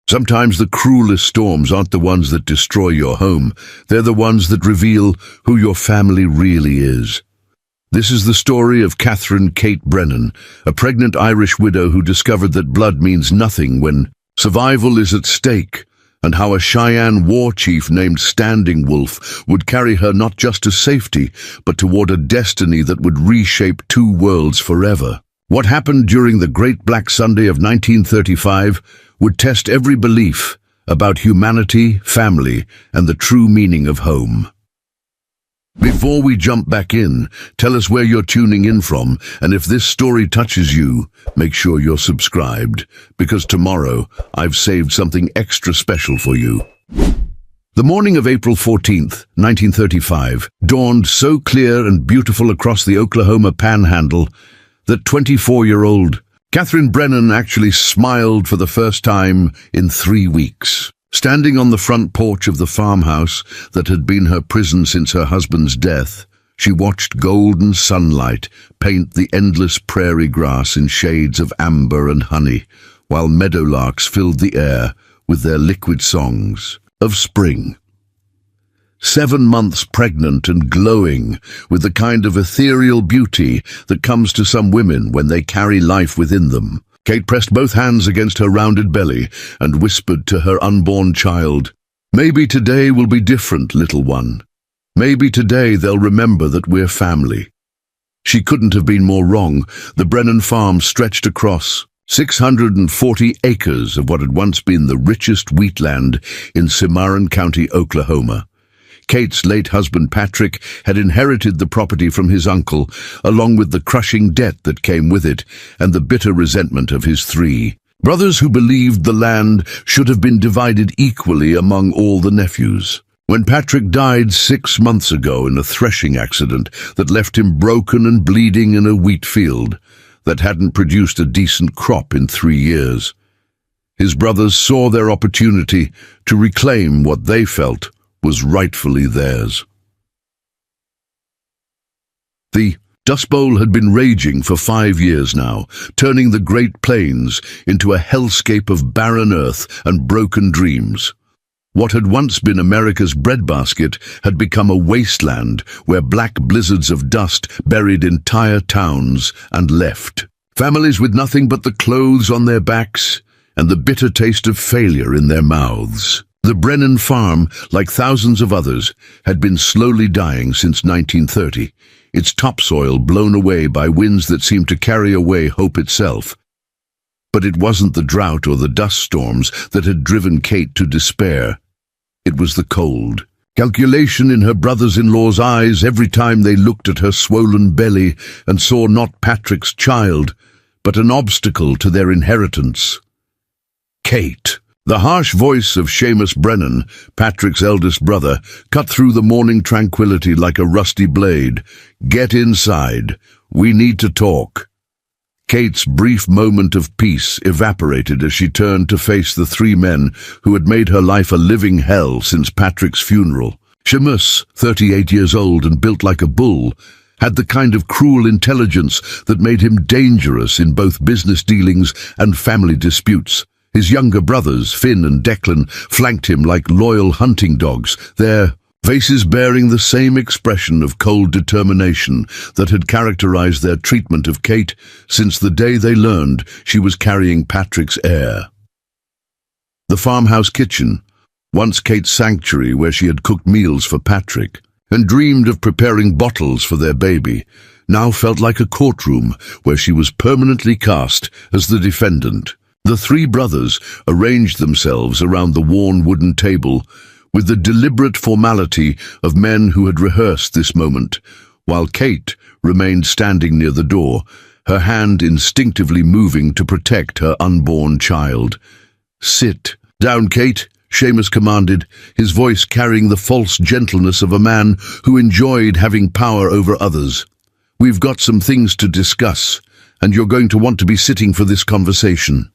Sometimes the cruelest storms aren't the ones that destroy your home. They're the ones that reveal who your family really is. This is the story of Catherine Kate Brennan, a pregnant Irish widow who discovered that blood means nothing when survival is at stake, and how a Cheyenne war chief named Standing Wolf would carry her not just to safety, but toward a destiny that would reshape two worlds forever. What happened during the Great Black Sunday of 1935 would test every belief about humanity, family, and the true meaning of home. Before we jump back in, tell us where you're tuning in from, and if this story touches you, make sure you're subscribed, because tomorrow I've saved something extra special for you. The morning of April 14th, 1935, dawned so clear and beautiful across the Oklahoma Panhandle that 24-year-old Catherine Brennan actually smiled for the first time in 3 weeks. Standing on the front porch of the farmhouse that had been her prison since her husband's death, she watched golden sunlight paint the endless prairie grass in shades of amber and honey, while meadowlarks filled the air with their liquid songs of spring. 7 months pregnant and glowing with the kind of ethereal beauty that comes to some women when they carry life within them, Kate pressed both hands against her rounded belly and whispered to her unborn child, "Maybe today will be different, little one. Maybe today they'll remember that we're family." She couldn't have been more wrong. The Brennan farm stretched across 640 acres of what had once been the richest wheatland in Cimarron County, Oklahoma. Kate's late husband Patrick had inherited the property from his uncle, along with the crushing debt that came with it and the bitter resentment of his 3 brothers who believed the land should have been divided equally among all the nephews. When Patrick died 6 months ago in a threshing accident that left him broken and bleeding in a wheat field that hadn't produced a decent crop in 3 years, his brothers saw their opportunity to reclaim what they felt was rightfully theirs. The Dust Bowl had been raging for 5 years now, turning the Great Plains into a hellscape of barren earth and broken dreams. What had once been America's breadbasket had become a wasteland where black blizzards of dust buried entire towns and left families with nothing but the clothes on their backs and the bitter taste of failure in their mouths. The Brennan farm, like thousands of others, had been slowly dying since 1930, its topsoil blown away by winds that seemed to carry away hope itself. But it wasn't the drought or the dust storms that had driven Kate to despair. It was the cold. Calculation in her brothers-in-law's eyes every time they looked at her swollen belly and saw not Patrick's child, but an obstacle to their inheritance. Kate. The harsh voice of Seamus Brennan, Patrick's eldest brother, cut through the morning tranquility like a rusty blade. "Get inside. We need to talk." Kate's brief moment of peace evaporated as she turned to face the 3 men who had made her life a living hell since Patrick's funeral. Seamus, 38 years old and built like a bull, had the kind of cruel intelligence that made him dangerous in both business dealings and family disputes. His younger brothers, Finn and Declan, flanked him like loyal hunting dogs, their faces bearing the same expression of cold determination that had characterized their treatment of Kate since the day they learned she was carrying Patrick's heir. The farmhouse kitchen, once Kate's sanctuary where she had cooked meals for Patrick and dreamed of preparing bottles for their baby, now felt like a courtroom where she was permanently cast as the defendant. The 3 brothers arranged themselves around the worn wooden table with the deliberate formality of men who had rehearsed this moment, while Kate remained standing near the door, her hand instinctively moving to protect her unborn child. "Sit down, Kate," Seamus commanded, his voice carrying the false gentleness of a man who enjoyed having power over others. "We've got some things to discuss, and you're going to want to be sitting for this conversation."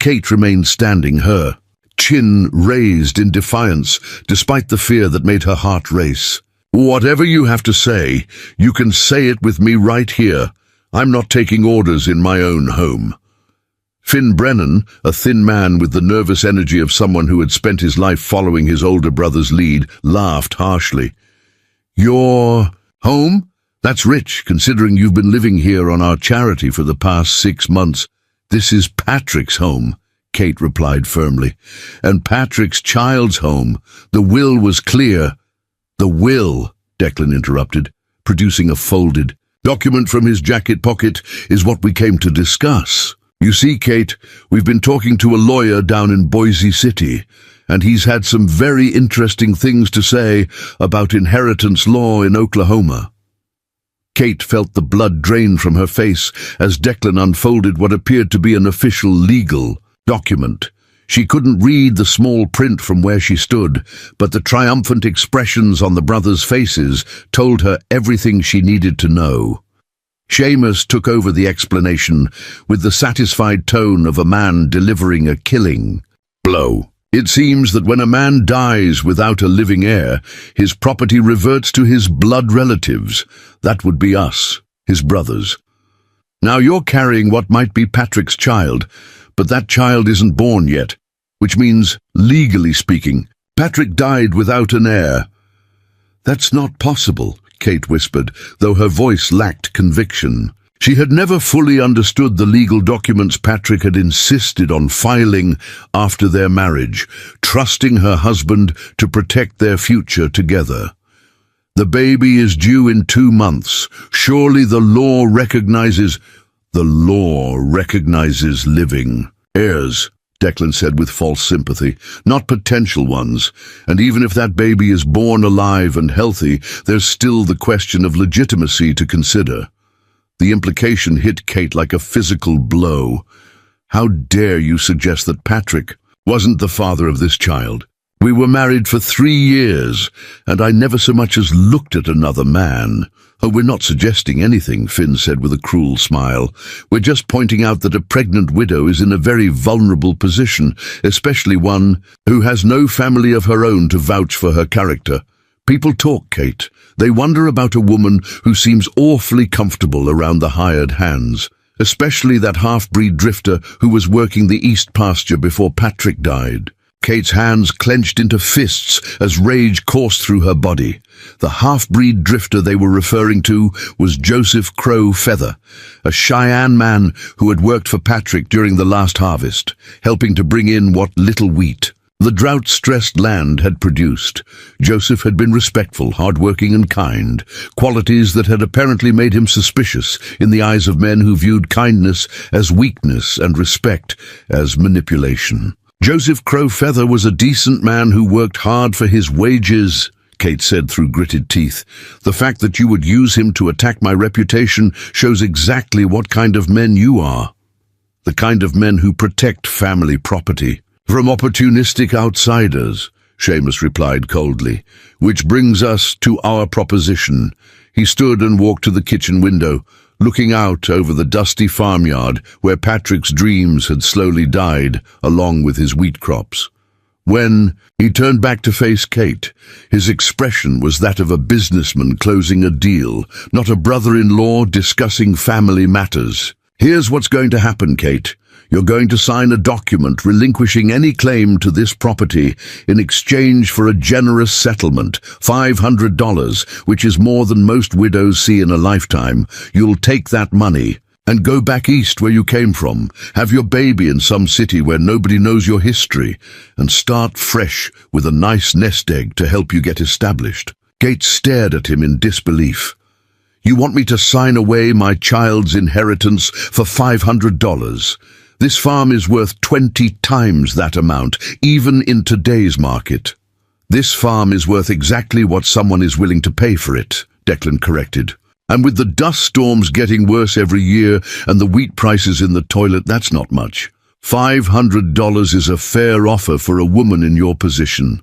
Kate remained standing, her chin raised in defiance, despite the fear that made her heart race. "Whatever you have to say, you can say it with me right here. I'm not taking orders in my own home." Finn Brennan, a thin man with the nervous energy of someone who had spent his life following his older brother's lead, laughed harshly. "Your home? That's rich, considering you've been living here on our charity for the past 6 months. This is Patrick's home," Kate replied firmly. "And Patrick's child's home. The will was clear." "The will," Declan interrupted, producing a folded document from his jacket pocket, "is what we came to discuss. You see, Kate, we've been talking to a lawyer down in Boise City, and he's had some very interesting things to say about inheritance law in Oklahoma." Kate felt the blood drain from her face as Declan unfolded what appeared to be an official legal document. She couldn't read the small print from where she stood, but the triumphant expressions on the brothers' faces told her everything she needed to know. Seamus took over the explanation with the satisfied tone of a man delivering a killing blow. "It seems that when a man dies without a living heir, his property reverts to his blood relatives. That would be us, his brothers. Now you're carrying what might be Patrick's child, but that child isn't born yet, which means, legally speaking, Patrick died without an heir." "That's not possible," Kate whispered, though her voice lacked conviction. She had never fully understood the legal documents Patrick had insisted on filing after their marriage, trusting her husband to protect their future together. "The baby is due in 2 months. Surely the law recognizes—" "The law recognizes living heirs," Declan said with false sympathy, "not potential ones. And even if that baby is born alive and healthy, there's still the question of legitimacy to consider." The implication hit Kate like a physical blow. "How dare you suggest that Patrick wasn't the father of this child? We were married for 3 years, and I never so much as looked at another man." "Oh, we're not suggesting anything," Finn said with a cruel smile. "We're just pointing out that a pregnant widow is in a very vulnerable position, especially one who has no family of her own to vouch for her character. People talk, Kate. They wonder about a woman who seems awfully comfortable around the hired hands, especially that half-breed drifter who was working the east pasture before Patrick died." Kate's hands clenched into fists as rage coursed through her body. The half-breed drifter they were referring to was Joseph Crow Feather, a Cheyenne man who had worked for Patrick during the last harvest, helping to bring in what little wheat the drought-stressed land had produced. Joseph had been respectful, hard-working and kind, qualities that had apparently made him suspicious in the eyes of men who viewed kindness as weakness and respect as manipulation. "Joseph Crow Feather was a decent man who worked hard for his wages," Kate said through gritted teeth. "The fact that you would use him to attack my reputation shows exactly what kind of men you are. The kind of men who protect family property from opportunistic outsiders," Seamus replied coldly. "Which brings us to our proposition." He stood and walked to the kitchen window, looking out over the dusty farmyard where Patrick's dreams had slowly died along with his wheat crops. When he turned back to face Kate, his expression was that of a businessman closing a deal, not a brother-in-law discussing family matters. "Here's what's going to happen, Kate. You're going to sign a document relinquishing any claim to this property in exchange for a generous settlement, $500, which is more than most widows see in a lifetime. You'll take that money and go back east where you came from, have your baby in some city where nobody knows your history, and start fresh with a nice nest egg to help you get established." Kate stared at him in disbelief. "You want me to sign away my child's inheritance for $500? This farm is worth 20 times that amount, even in today's market." "This farm is worth exactly what someone is willing to pay for it," Declan corrected. "And with the dust storms getting worse every year and the wheat prices in the toilet, that's not much. $500 is a fair offer for a woman in your position."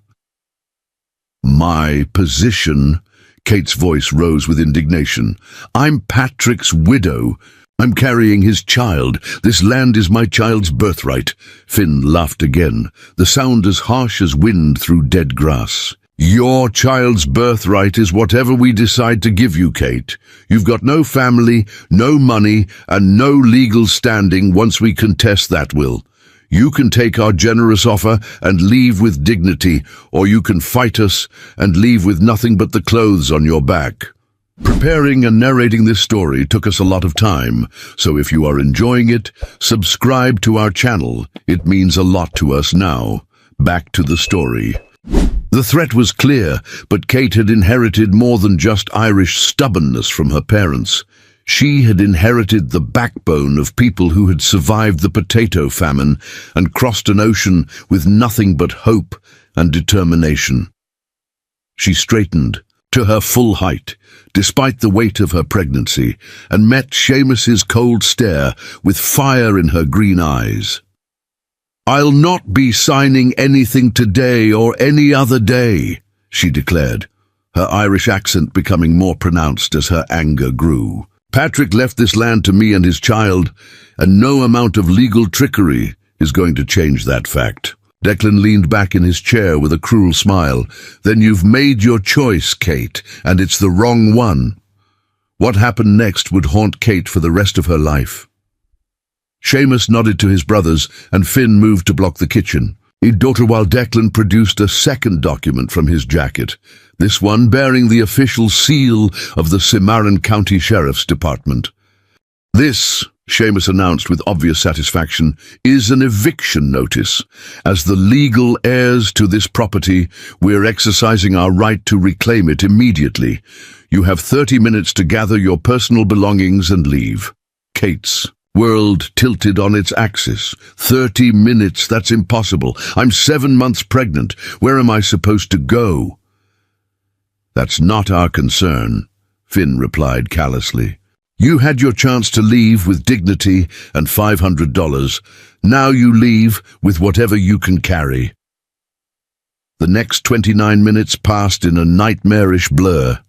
"My position?" Kate's voice rose with indignation. "I'm Patrick's widow. I'm carrying his child. This land is my child's birthright." Finn laughed again, the sound as harsh as wind through dead grass. Your child's birthright is whatever we decide to give you, Kate. You've got no family, no money, and no legal standing once we contest that will. You can take our generous offer and leave with dignity, or you can fight us and leave with nothing but the clothes on your back. Preparing and narrating this story took us a lot of time, so if you are enjoying it, subscribe to our channel. It means a lot to us now. Back to the story. The threat was clear, but Kate had inherited more than just Irish stubbornness from her parents. She had inherited the backbone of people who had survived the potato famine and crossed an ocean with nothing but hope and determination. She straightened to her full height, despite the weight of her pregnancy, and met Seamus's cold stare with fire in her green eyes. "I'll not be signing anything today or any other day," she declared, her Irish accent becoming more pronounced as her anger grew. "Patrick left this land to me and his child, and no amount of legal trickery is going to change that fact." Declan leaned back in his chair with a cruel smile. "Then you've made your choice, Kate, and it's the wrong one." What happened next would haunt Kate for the rest of her life. Seamus nodded to his brothers, and Finn moved to block the kitchen. He'd daughter while Declan produced a second document from his jacket, this one bearing the official seal of the Cimarron County Sheriff's Department. "This," Seamus announced with obvious satisfaction, "is an eviction notice. As the legal heirs to this property, we're exercising our right to reclaim it immediately. You have 30 minutes to gather your personal belongings and leave." Kate's world tilted on its axis. 30 minutes, that's impossible. I'm 7 months pregnant. Where am I supposed to go? "That's not our concern," Finn replied callously. "You had your chance to leave with dignity and $500. Now you leave with whatever you can carry." The next 29 minutes passed in a nightmarish blur.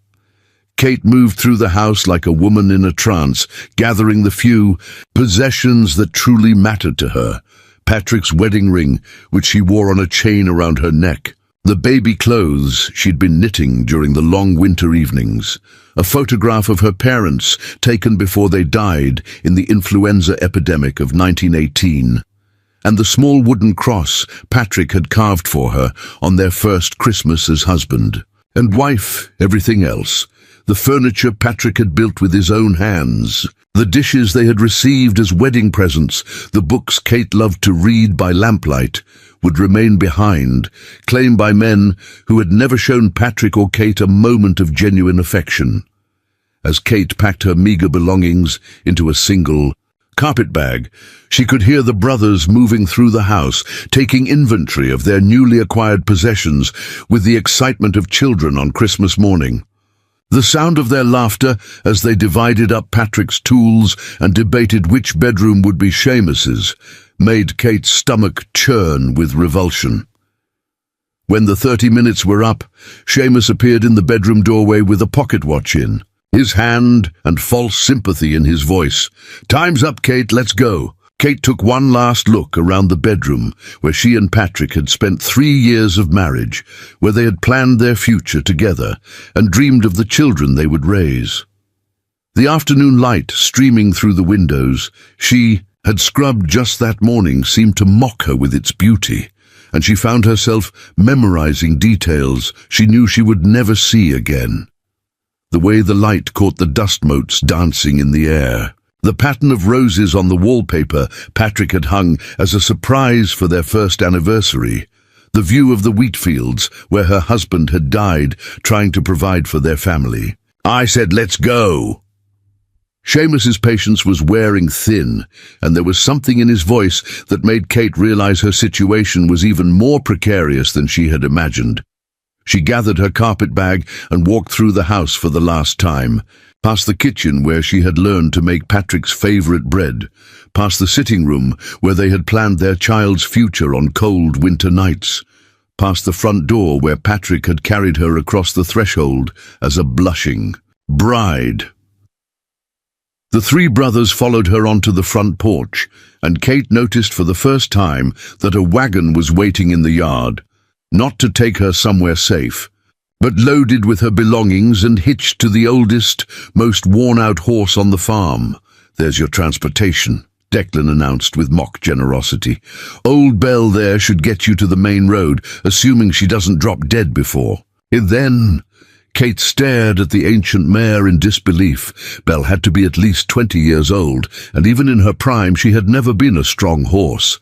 Kate moved through the house like a woman in a trance, gathering the few possessions that truly mattered to her. Patrick's wedding ring, which she wore on a chain around her neck. The baby clothes she'd been knitting during the long winter evenings. A photograph of her parents taken before they died in the influenza epidemic of 1918. And the small wooden cross Patrick had carved for her on their first Christmas as husband and wife. Everything else, the furniture Patrick had built with his own hands, the dishes they had received as wedding presents, the books Kate loved to read by lamplight, would remain behind, claimed by men who had never shown Patrick or Kate a moment of genuine affection. As Kate packed her meager belongings into a single carpet bag, she could hear the brothers moving through the house, taking inventory of their newly acquired possessions with the excitement of children on Christmas morning. The sound of their laughter as they divided up Patrick's tools and debated which bedroom would be Seamus's made Kate's stomach churn with revulsion. When the 30 minutes were up, Seamus appeared in the bedroom doorway with a pocket watch in, his hand and false sympathy in his voice. "Time's up, Kate, let's go." Kate took one last look around the bedroom where she and Patrick had spent 3 years of marriage, where they had planned their future together and dreamed of the children they would raise. The afternoon light streaming through the windows she had scrubbed just that morning seemed to mock her with its beauty, and she found herself memorizing details she knew she would never see again. The way the light caught the dust motes dancing in the air, the pattern of roses on the wallpaper Patrick had hung as a surprise for their first anniversary, the view of the wheat fields where her husband had died trying to provide for their family. "I said, let's go." Seamus's patience was wearing thin, and there was something in his voice that made Kate realize her situation was even more precarious than she had imagined. She gathered her carpet bag and walked through the house for the last time, past the kitchen where she had learned to make Patrick's favorite bread, past the sitting room where they had planned their child's future on cold winter nights, past the front door where Patrick had carried her across the threshold as a blushing bride. The three brothers followed her onto the front porch, and Kate noticed for the first time that a wagon was waiting in the yard, not to take her somewhere safe, but loaded with her belongings and hitched to the oldest, most worn-out horse on the farm. "There's your transportation," Declan announced with mock generosity. "Old Belle there should get you to the main road, assuming she doesn't drop dead before." And then Kate stared at the ancient mare in disbelief. Belle had to be at least 20 years old, and even in her prime she had never been a strong horse.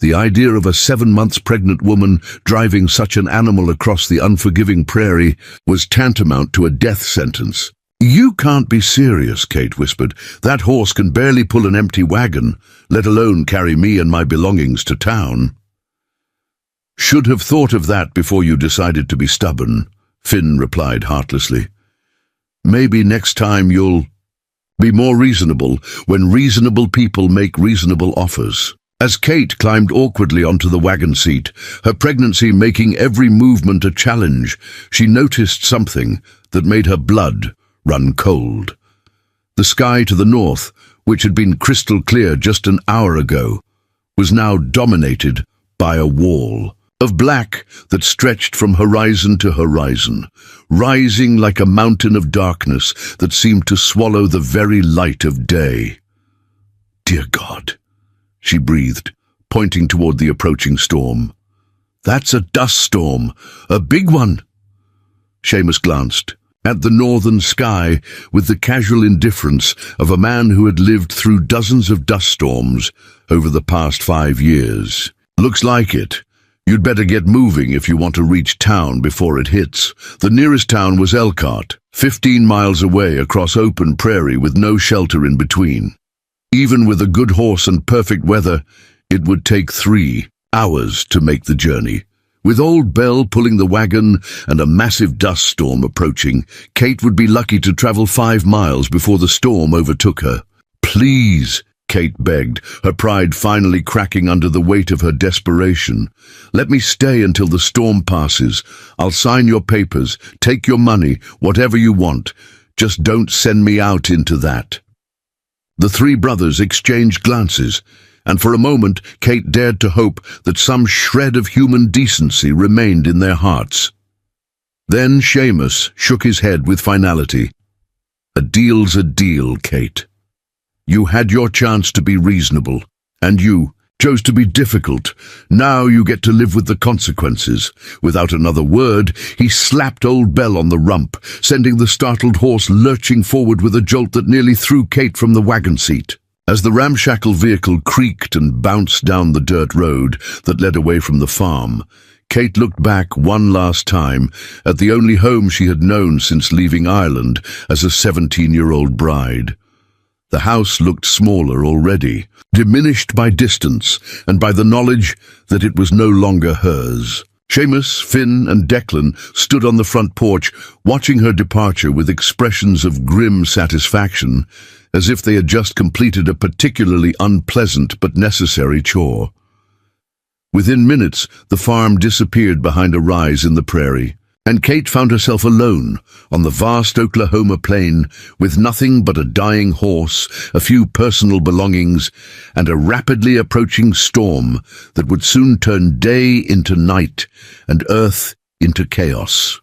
The idea of a 7 months pregnant woman driving such an animal across the unforgiving prairie was tantamount to a death sentence. "You can't be serious," Kate whispered. "That horse can barely pull an empty wagon, let alone carry me and my belongings to town." "Should have thought of that before you decided to be stubborn," Finn replied heartlessly. "Maybe next time you'll be more reasonable when reasonable people make reasonable offers." As Kate climbed awkwardly onto the wagon seat, her pregnancy making every movement a challenge, she noticed something that made her blood run cold. The sky to the north, which had been crystal clear just an hour ago, was now dominated by a wall of black that stretched from horizon to horizon, rising like a mountain of darkness that seemed to swallow the very light of day. "Dear God," she breathed, pointing toward the approaching storm. "That's a dust storm, a big one." Seamus glanced at the northern sky with the casual indifference of a man who had lived through dozens of dust storms over the past 5 years. "Looks like it. You'd better get moving if you want to reach town before it hits." The nearest town was Elkhart, 15 miles away across open prairie with no shelter in between. Even with a good horse and perfect weather, it would take 3 hours to make the journey. With old Belle pulling the wagon and a massive dust storm approaching, Kate would be lucky to travel 5 miles before the storm overtook her. "Please," Kate begged, her pride finally cracking under the weight of her desperation. "Let me stay until the storm passes. I'll sign your papers, take your money, whatever you want. Just don't send me out into that." The 3 brothers exchanged glances, and for a moment Kate dared to hope that some shred of human decency remained in their hearts. Then Seamus shook his head with finality. "A deal's a deal, Kate. You had your chance to be reasonable, and you chose to be difficult. Now you get to live with the consequences." Without another word, he slapped old Belle on the rump, sending the startled horse lurching forward with a jolt that nearly threw Kate from the wagon seat. As the ramshackle vehicle creaked and bounced down the dirt road that led away from the farm, Kate looked back one last time at the only home she had known since leaving Ireland as a 17-year-old bride. The house looked smaller already, diminished by distance and by the knowledge that it was no longer hers. Seamus, Finn and Declan stood on the front porch, watching her departure with expressions of grim satisfaction, as if they had just completed a particularly unpleasant but necessary chore. Within minutes, the farm disappeared behind a rise in the prairie, and Kate found herself alone on the vast Oklahoma plain with nothing but a dying horse, a few personal belongings, and a rapidly approaching storm that would soon turn day into night and earth into chaos.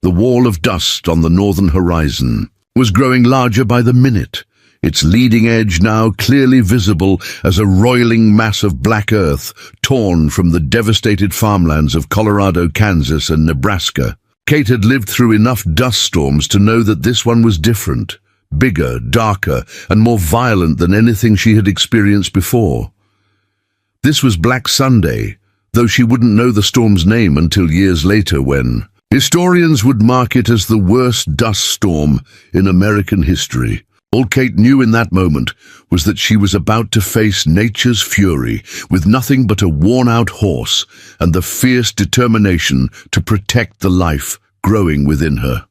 The wall of dust on the northern horizon was growing larger by the minute, its leading edge now clearly visible as a roiling mass of black earth torn from the devastated farmlands of Colorado, Kansas, and Nebraska. Kate had lived through enough dust storms to know that this one was different, bigger, darker, and more violent than anything she had experienced before. This was Black Sunday, though she wouldn't know the storm's name until years later when historians would mark it as the worst dust storm in American history. All Kate knew in that moment was that she was about to face nature's fury with nothing but a worn-out horse and the fierce determination to protect the life growing within her.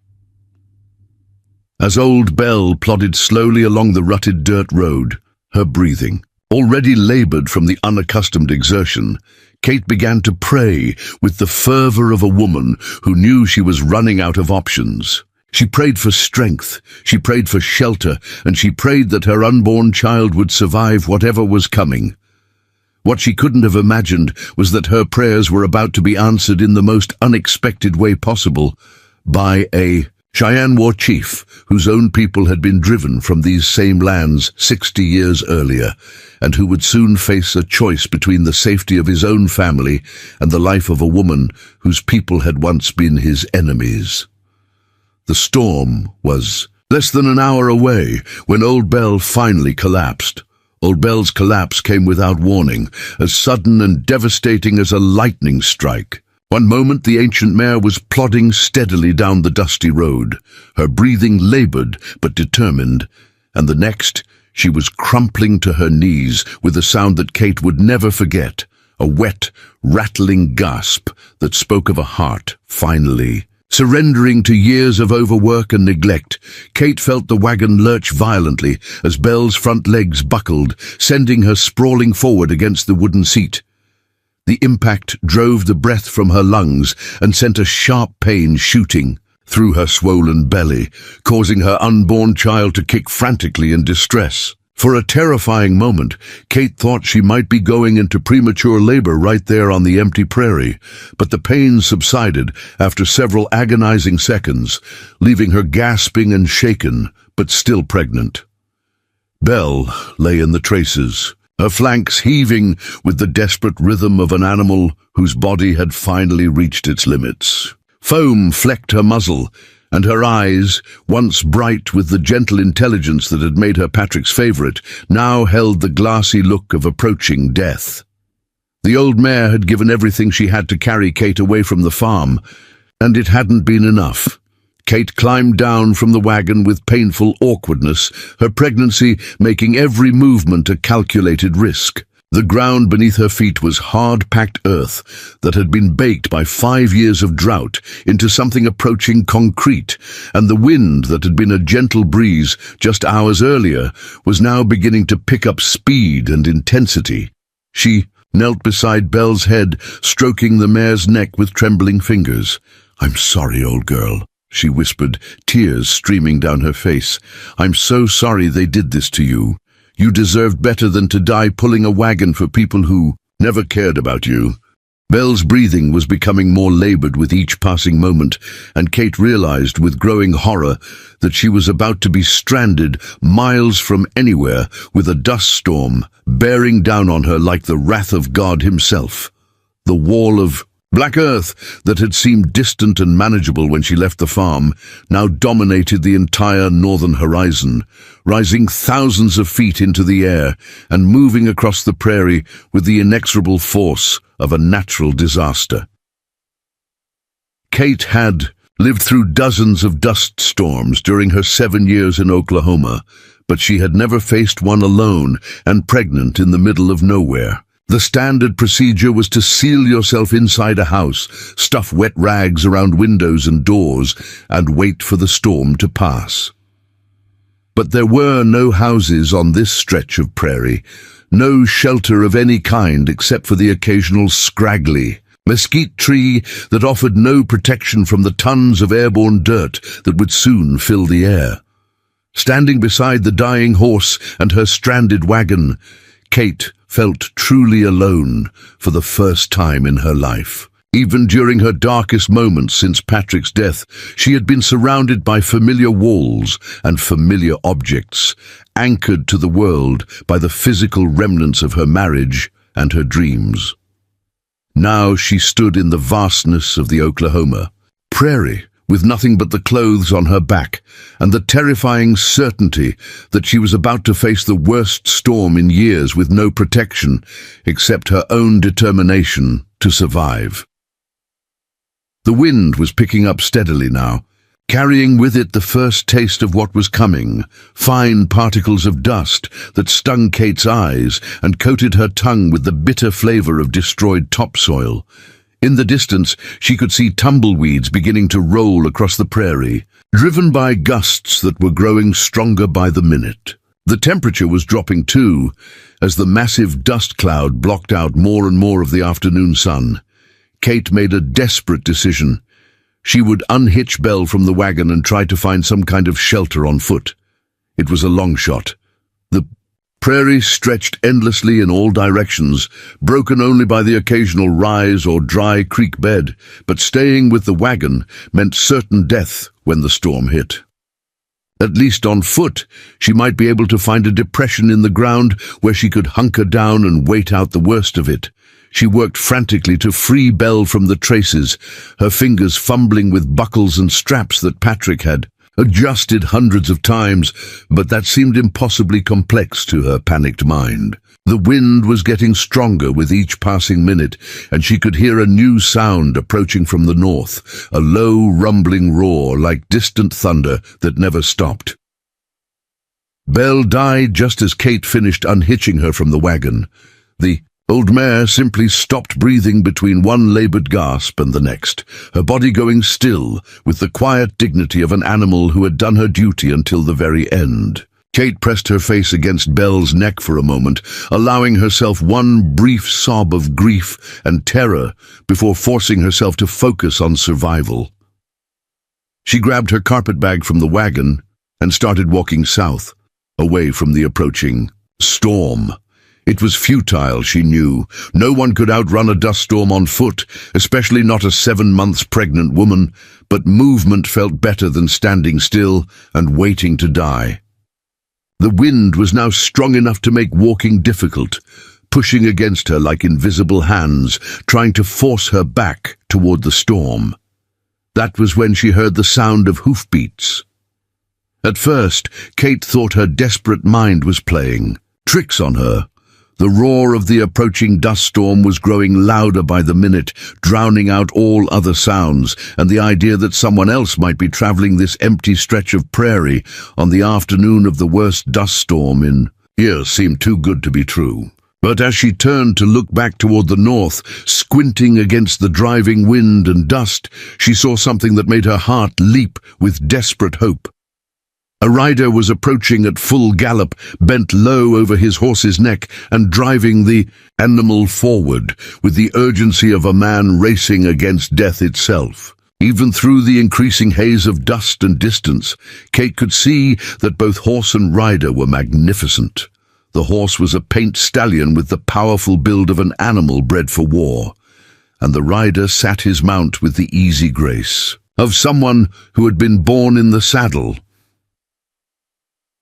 As old Belle plodded slowly along the rutted dirt road, her breathing already labored from the unaccustomed exertion, Kate began to pray with the fervor of a woman who knew she was running out of options. She prayed for strength, she prayed for shelter, and she prayed that her unborn child would survive whatever was coming. What she couldn't have imagined was that her prayers were about to be answered in the most unexpected way possible by a Cheyenne war chief whose own people had been driven from these same lands 60 years earlier, and who would soon face a choice between the safety of his own family and the life of a woman whose people had once been his enemies. The storm was less than an hour away when Old Bell finally collapsed. Old Bell's collapse came without warning, as sudden and devastating as a lightning strike. One moment the ancient mare was plodding steadily down the dusty road, her breathing labored but determined, and the next she was crumpling to her knees with a sound that Kate would never forget, a wet, rattling gasp that spoke of a heart finally surrendering to years of overwork and neglect. Kate felt the wagon lurch violently as Belle's front legs buckled, sending her sprawling forward against the wooden seat. The impact drove the breath from her lungs and sent a sharp pain shooting through her swollen belly, causing her unborn child to kick frantically in distress. For a terrifying moment, Kate thought she might be going into premature labor right there on the empty prairie, but the pain subsided after several agonizing seconds, leaving her gasping and shaken, but still pregnant. Belle lay in the traces, her flanks heaving with the desperate rhythm of an animal whose body had finally reached its limits. Foam flecked her muzzle, and her eyes, once bright with the gentle intelligence that had made her Patrick's favorite, now held the glassy look of approaching death. The old mare had given everything she had to carry Kate away from the farm, and it hadn't been enough. Kate climbed down from the wagon with painful awkwardness, her pregnancy making every movement a calculated risk. The ground beneath her feet was hard-packed earth that had been baked by 5 years of drought into something approaching concrete, and the wind that had been a gentle breeze just hours earlier was now beginning to pick up speed and intensity. She knelt beside Belle's head, stroking the mare's neck with trembling fingers. "I'm sorry, old girl," she whispered, tears streaming down her face. "I'm so sorry they did this to you. You deserved better than to die pulling a wagon for people who never cared about you." Belle's breathing was becoming more labored with each passing moment, and Kate realized with growing horror that she was about to be stranded miles from anywhere with a dust storm bearing down on her like the wrath of God himself. The wall of black earth that had seemed distant and manageable when she left the farm now dominated the entire northern horizon, rising thousands of feet into the air and moving across the prairie with the inexorable force of a natural disaster. Kate had lived through dozens of dust storms during her 7 years in Oklahoma, but she had never faced one alone and pregnant in the middle of nowhere. The standard procedure was to seal yourself inside a house, stuff wet rags around windows and doors, and wait for the storm to pass. But there were no houses on this stretch of prairie, no shelter of any kind except for the occasional scraggly mesquite tree that offered no protection from the tons of airborne dirt that would soon fill the air. Standing beside the dying horse and her stranded wagon, Kate felt truly alone for the first time in her life. Even during her darkest moments since Patrick's death, she had been surrounded by familiar walls and familiar objects, anchored to the world by the physical remnants of her marriage and her dreams. Now she stood in the vastness of the Oklahoma prairie, with nothing but the clothes on her back and the terrifying certainty that she was about to face the worst storm in years with no protection except her own determination to survive. The wind was picking up steadily now, carrying with it the first taste of what was coming, fine particles of dust that stung Kate's eyes and coated her tongue with the bitter flavor of destroyed topsoil. In the distance, she could see tumbleweeds beginning to roll across the prairie, driven by gusts that were growing stronger by the minute. The temperature was dropping too, as the massive dust cloud blocked out more and more of the afternoon sun. Kate made a desperate decision. She would unhitch Belle from the wagon and try to find some kind of shelter on foot. It was a long shot. The prairie stretched endlessly in all directions, broken only by the occasional rise or dry creek bed, but staying with the wagon meant certain death when the storm hit. At least on foot, she might be able to find a depression in the ground where she could hunker down and wait out the worst of it. She worked frantically to free Belle from the traces, her fingers fumbling with buckles and straps that Patrick had adjusted hundreds of times, but that seemed impossibly complex to her panicked mind. The wind was getting stronger with each passing minute, and she could hear a new sound approaching from the north, a low, rumbling roar like distant thunder that never stopped. Belle died just as Kate finished unhitching her from the wagon. The old mare simply stopped breathing between one labored gasp and the next, her body going still with the quiet dignity of an animal who had done her duty until the very end. Kate pressed her face against Belle's neck for a moment, allowing herself one brief sob of grief and terror before forcing herself to focus on survival. She grabbed her carpet bag from the wagon and started walking south, away from the approaching storm. It was futile, she knew. No one could outrun a dust storm on foot, especially not a 7 months pregnant woman, but movement felt better than standing still and waiting to die. The wind was now strong enough to make walking difficult, pushing against her like invisible hands, trying to force her back toward the storm. That was when she heard the sound of hoofbeats. At first, Kate thought her desperate mind was playing tricks on her. The roar of the approaching dust storm was growing louder by the minute, drowning out all other sounds, and the idea that someone else might be traveling this empty stretch of prairie on the afternoon of the worst dust storm in years seemed too good to be true. But as she turned to look back toward the north, squinting against the driving wind and dust, she saw something that made her heart leap with desperate hope. A rider was approaching at full gallop, bent low over his horse's neck and driving the animal forward with the urgency of a man racing against death itself. Even through the increasing haze of dust and distance, Kate could see that both horse and rider were magnificent. The horse was a paint stallion with the powerful build of an animal bred for war, and the rider sat his mount with the easy grace of someone who had been born in the saddle.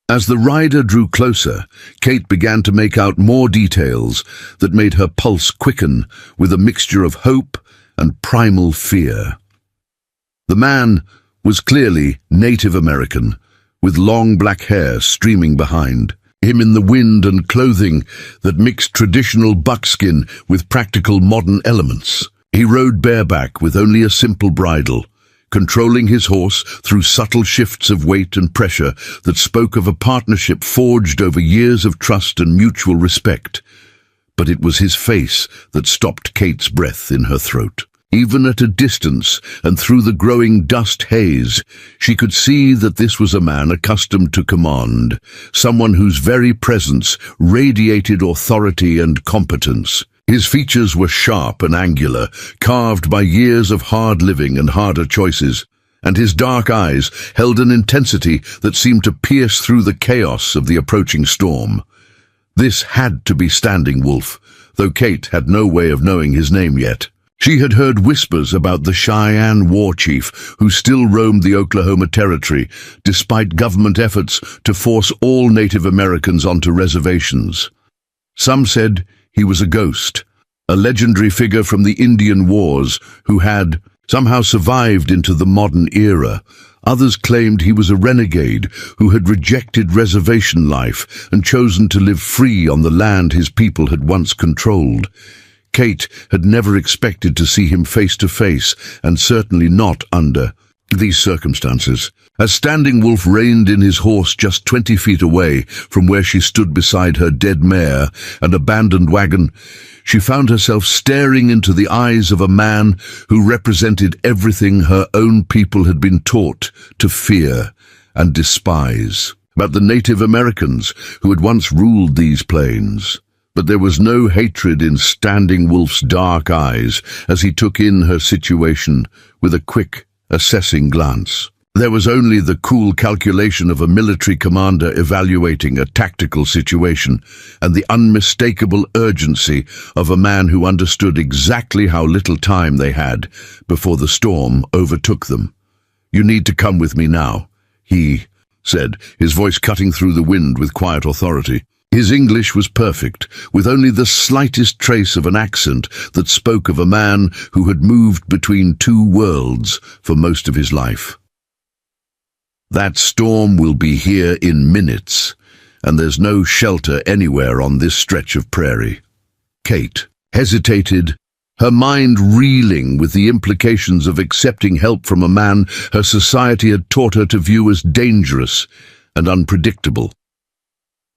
As the rider drew closer, Kate began to make out more details that made her pulse quicken with a mixture of hope and primal fear. The man was clearly Native American, with long black hair streaming behind him in the wind and clothing that mixed traditional buckskin with practical modern elements. He rode bareback with only a simple bridle, controlling his horse through subtle shifts of weight and pressure that spoke of a partnership forged over years of trust and mutual respect. But it was his face that stopped Kate's breath in her throat. Even at a distance and through the growing dust haze, she could see that this was a man accustomed to command, someone whose very presence radiated authority and competence. His features were sharp and angular, carved by years of hard living and harder choices, and his dark eyes held an intensity that seemed to pierce through the chaos of the approaching storm. This had to be Standing Wolf, though Kate had no way of knowing his name yet. She had heard whispers about the Cheyenne war chief who still roamed the Oklahoma Territory, despite government efforts to force all Native Americans onto reservations. Some said he was a ghost, a legendary figure from the Indian Wars who had somehow survived into the modern era. Others claimed he was a renegade who had rejected reservation life and chosen to live free on the land his people had once controlled. Kate had never expected to see him face to face, and certainly not under these circumstances. As Standing Wolf reined in his horse just 20 feet away from where she stood beside her dead mare and abandoned wagon, she found herself staring into the eyes of a man who represented everything her own people had been taught to fear and despise about the Native Americans who had once ruled these plains. But there was no hatred in Standing Wolf's dark eyes as he took in her situation with a quick, assessing glance. There was only the cool calculation of a military commander evaluating a tactical situation, and the unmistakable urgency of a man who understood exactly how little time they had before the storm overtook them. "You need to come with me now," he said, his voice cutting through the wind with quiet authority. His English was perfect, with only the slightest trace of an accent that spoke of a man who had moved between two worlds for most of his life. "That storm will be here in minutes, and there's no shelter anywhere on this stretch of prairie." Kate hesitated, her mind reeling with the implications of accepting help from a man her society had taught her to view as dangerous and unpredictable.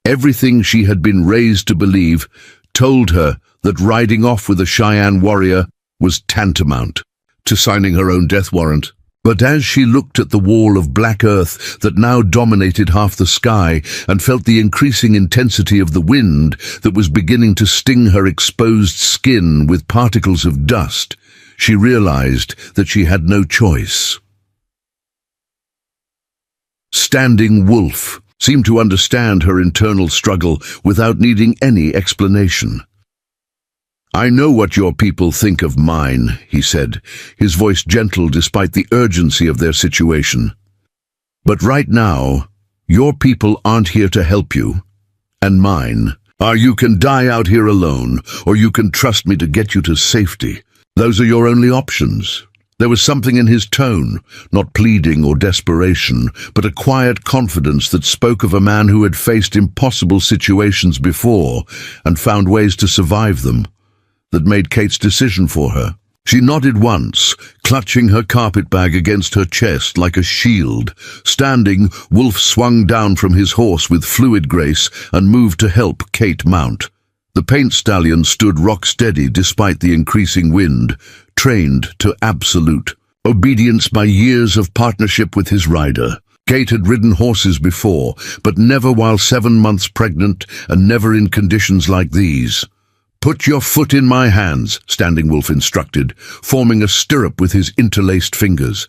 Everything she had been raised to believe told her that riding off with a Cheyenne warrior was tantamount to signing her own death warrant. But as she looked at the wall of black earth that now dominated half the sky and felt the increasing intensity of the wind that was beginning to sting her exposed skin with particles of dust, she realized that she had no choice. Standing Wolf seemed to understand her internal struggle without needing any explanation. "I know what your people think of mine," he said, his voice gentle despite the urgency of their situation. "But right now, your people aren't here to help you, and mine are you can die out here alone, or you can trust me to get you to safety. Those are your only options." There was something in his tone, not pleading or desperation, but a quiet confidence that spoke of a man who had faced impossible situations before and found ways to survive them, that made Kate's decision for her. She nodded once, clutching her carpetbag against her chest like a shield. Standing, Wolf swung down from his horse with fluid grace and moved to help Kate mount. The paint stallion stood rock-steady despite the increasing wind, trained to absolute obedience by years of partnership with his rider. Kate had ridden horses before, but never while 7 months pregnant and never in conditions like these. "Put your foot in my hands," Standing Wolf instructed, forming a stirrup with his interlaced fingers.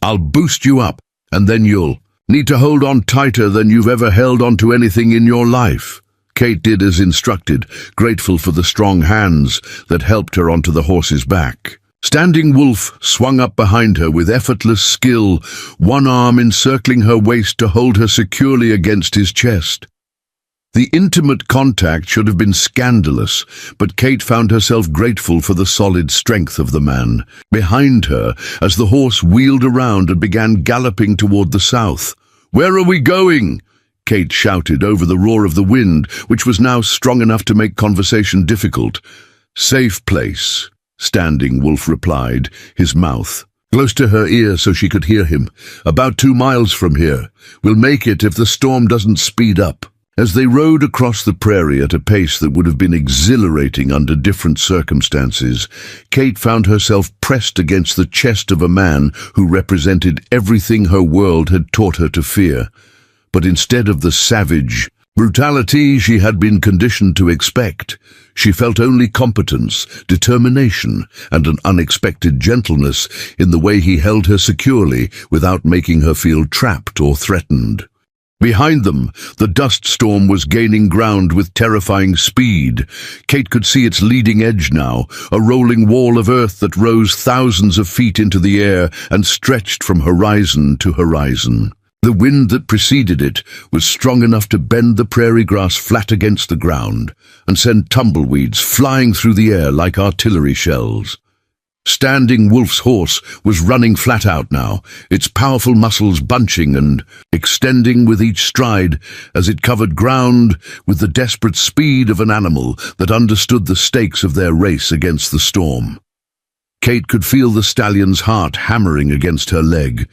"I'll boost you up, and then you'll need to hold on tighter than you've ever held on to anything in your life." Kate did as instructed, grateful for the strong hands that helped her onto the horse's back. Standing Wolf swung up behind her with effortless skill, one arm encircling her waist to hold her securely against his chest. The intimate contact should have been scandalous, but Kate found herself grateful for the solid strength of the man. Behind her, as the horse wheeled around and began galloping toward the south. "Where are we going?" Kate shouted over the roar of the wind, which was now strong enough to make conversation difficult. "Safe place," Standing Wolf replied, his mouth close to her ear so she could hear him. "About 2 miles from here. We'll make it if the storm doesn't speed up." As they rode across the prairie at a pace that would have been exhilarating under different circumstances, Kate found herself pressed against the chest of a man who represented everything her world had taught her to fear. But instead of the savage brutality she had been conditioned to expect, she felt only competence, determination, and an unexpected gentleness in the way he held her securely without making her feel trapped or threatened. Behind them, the dust storm was gaining ground with terrifying speed. Kate could see its leading edge now, a rolling wall of earth that rose thousands of feet into the air and stretched from horizon to horizon. The wind that preceded it was strong enough to bend the prairie grass flat against the ground and send tumbleweeds flying through the air like artillery shells. Standing Wolf's horse was running flat out now, its powerful muscles bunching and extending with each stride as it covered ground with the desperate speed of an animal that understood the stakes of their race against the storm. Kate could feel the stallion's heart hammering against her leg,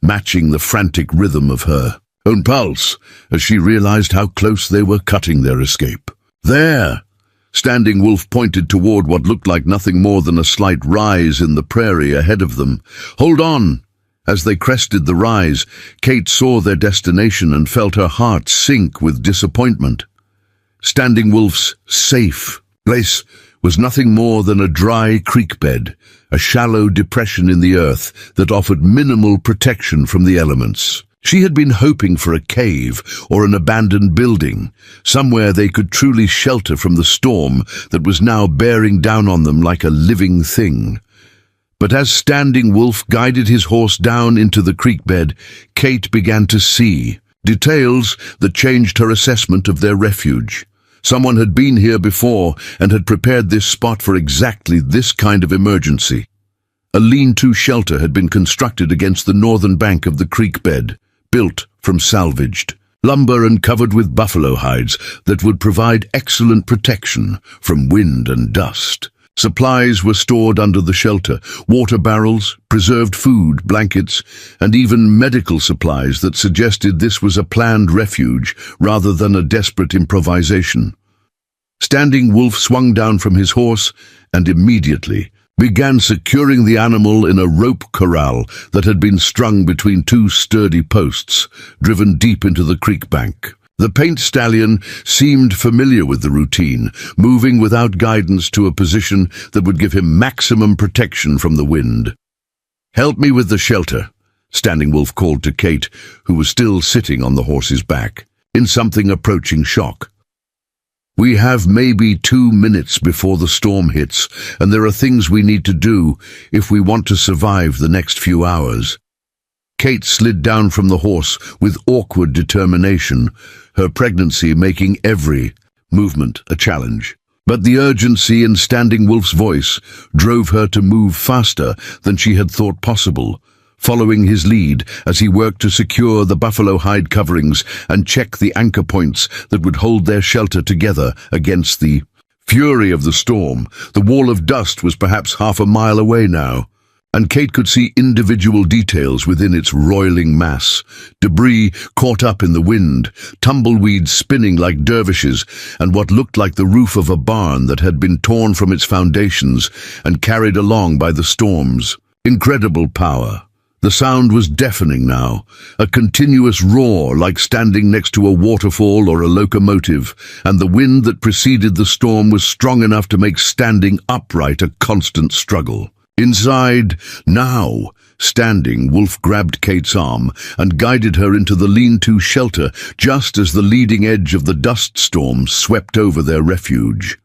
matching the frantic rhythm of her own pulse as she realized how close they were cutting their escape. "There!" Standing Wolf pointed toward what looked like nothing more than a slight rise in the prairie ahead of them. "Hold on!" As they crested the rise, Kate saw their destination and felt her heart sink with disappointment. Standing Wolf's safe place was nothing more than a dry creek bed, a shallow depression in the earth that offered minimal protection from the elements. She had been hoping for a cave or an abandoned building, somewhere they could truly shelter from the storm that was now bearing down on them like a living thing. But as Standing Wolf guided his horse down into the creek bed, Kate began to see details that changed her assessment of their refuge. Someone had been here before and had prepared this spot for exactly this kind of emergency. A lean-to shelter had been constructed against the northern bank of the creek bed, built from salvaged lumber and covered with buffalo hides that would provide excellent protection from wind and dust. Supplies were stored under the shelter, water barrels, preserved food, blankets, and even medical supplies that suggested this was a planned refuge rather than a desperate improvisation. Standing Wolf swung down from his horse and immediately began securing the animal in a rope corral that had been strung between two sturdy posts, driven deep into the creek bank. The paint stallion seemed familiar with the routine, moving without guidance to a position that would give him maximum protection from the wind. "Help me with the shelter," Standing Wolf called to Kate, who was still sitting on the horse's back, in something approaching shock. "We have maybe 2 minutes before the storm hits, and there are things we need to do if we want to survive the next few hours." Kate slid down from the horse with awkward determination, her pregnancy making every movement a challenge. But the urgency in Standing Wolf's voice drove her to move faster than she had thought possible, following his lead as he worked to secure the buffalo hide coverings and check the anchor points that would hold their shelter together against the fury of the storm. The wall of dust was perhaps half a mile away now, and Kate could see individual details within its roiling mass. Debris caught up in the wind, tumbleweeds spinning like dervishes, and what looked like the roof of a barn that had been torn from its foundations and carried along by the storms. Incredible power. The sound was deafening now, a continuous roar like standing next to a waterfall or a locomotive, and the wind that preceded the storm was strong enough to make standing upright a constant struggle. Inside, now, Standing Wolf grabbed Kate's arm and guided her into the lean-to shelter just as the leading edge of the dust storm swept over their refuge.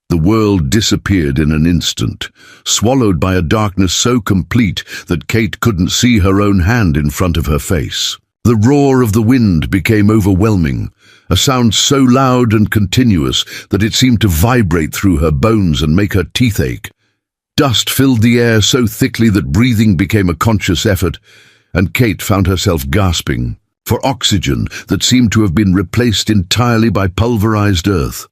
The world disappeared in an instant, swallowed by a darkness so complete that Kate couldn't see her own hand in front of her face. The roar of the wind became overwhelming, a sound so loud and continuous that it seemed to vibrate through her bones and make her teeth ache. Dust filled the air so thickly that breathing became a conscious effort, and Kate found herself gasping for oxygen that seemed to have been replaced entirely by pulverized earth.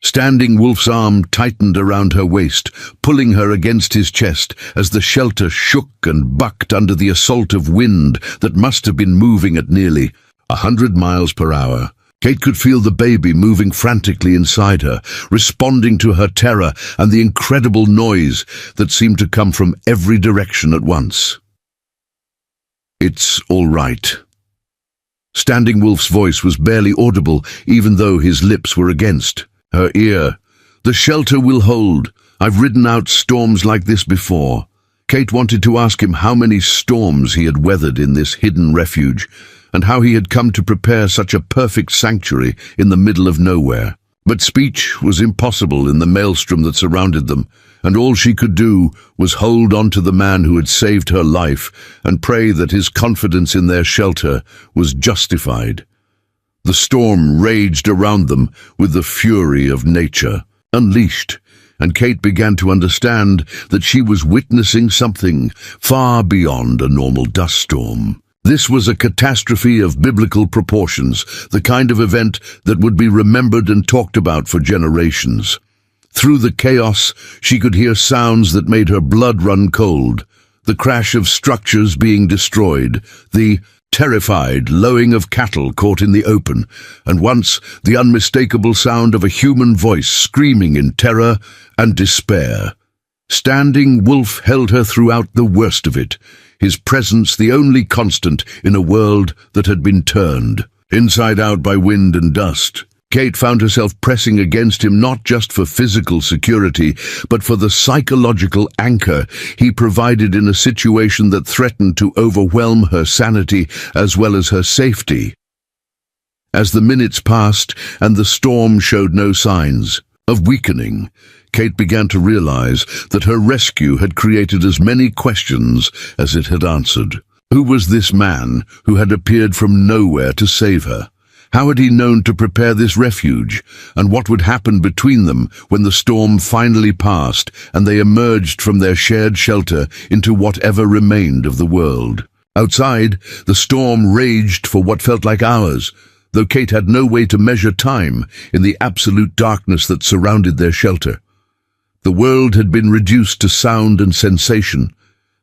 Standing Wolf's arm tightened around her waist, pulling her against his chest as the shelter shook and bucked under the assault of wind that must have been moving at nearly 100 miles per hour. Kate could feel the baby moving frantically inside her, responding to her terror and the incredible noise that seemed to come from every direction at once. "It's all right." Standing Wolf's voice was barely audible, even though his lips were against her ear. "The shelter will hold. I've ridden out storms like this before." Kate wanted to ask him how many storms he had weathered in this hidden refuge, and how he had come to prepare such a perfect sanctuary in the middle of nowhere. But speech was impossible in the maelstrom that surrounded them, and all she could do was hold on to the man who had saved her life and pray that his confidence in their shelter was justified. The storm raged around them with the fury of nature, unleashed, and Kate began to understand that she was witnessing something far beyond a normal dust storm. This was a catastrophe of biblical proportions, the kind of event that would be remembered and talked about for generations. Through the chaos, she could hear sounds that made her blood run cold, the crash of structures being destroyed, the terrified lowing of cattle caught in the open, and once the unmistakable sound of a human voice screaming in terror and despair. Standing Wolf held her throughout the worst of it, his presence the only constant in a world that had been turned inside out by wind and dust. Kate found herself pressing against him not just for physical security, but for the psychological anchor he provided in a situation that threatened to overwhelm her sanity as well as her safety. As the minutes passed and the storm showed no signs of weakening, Kate began to realize that her rescue had created as many questions as it had answered. Who was this man who had appeared from nowhere to save her? How had he known to prepare this refuge, and what would happen between them when the storm finally passed and they emerged from their shared shelter into whatever remained of the world? Outside, the storm raged for what felt like hours, though Kate had no way to measure time in the absolute darkness that surrounded their shelter. The world had been reduced to sound and sensation,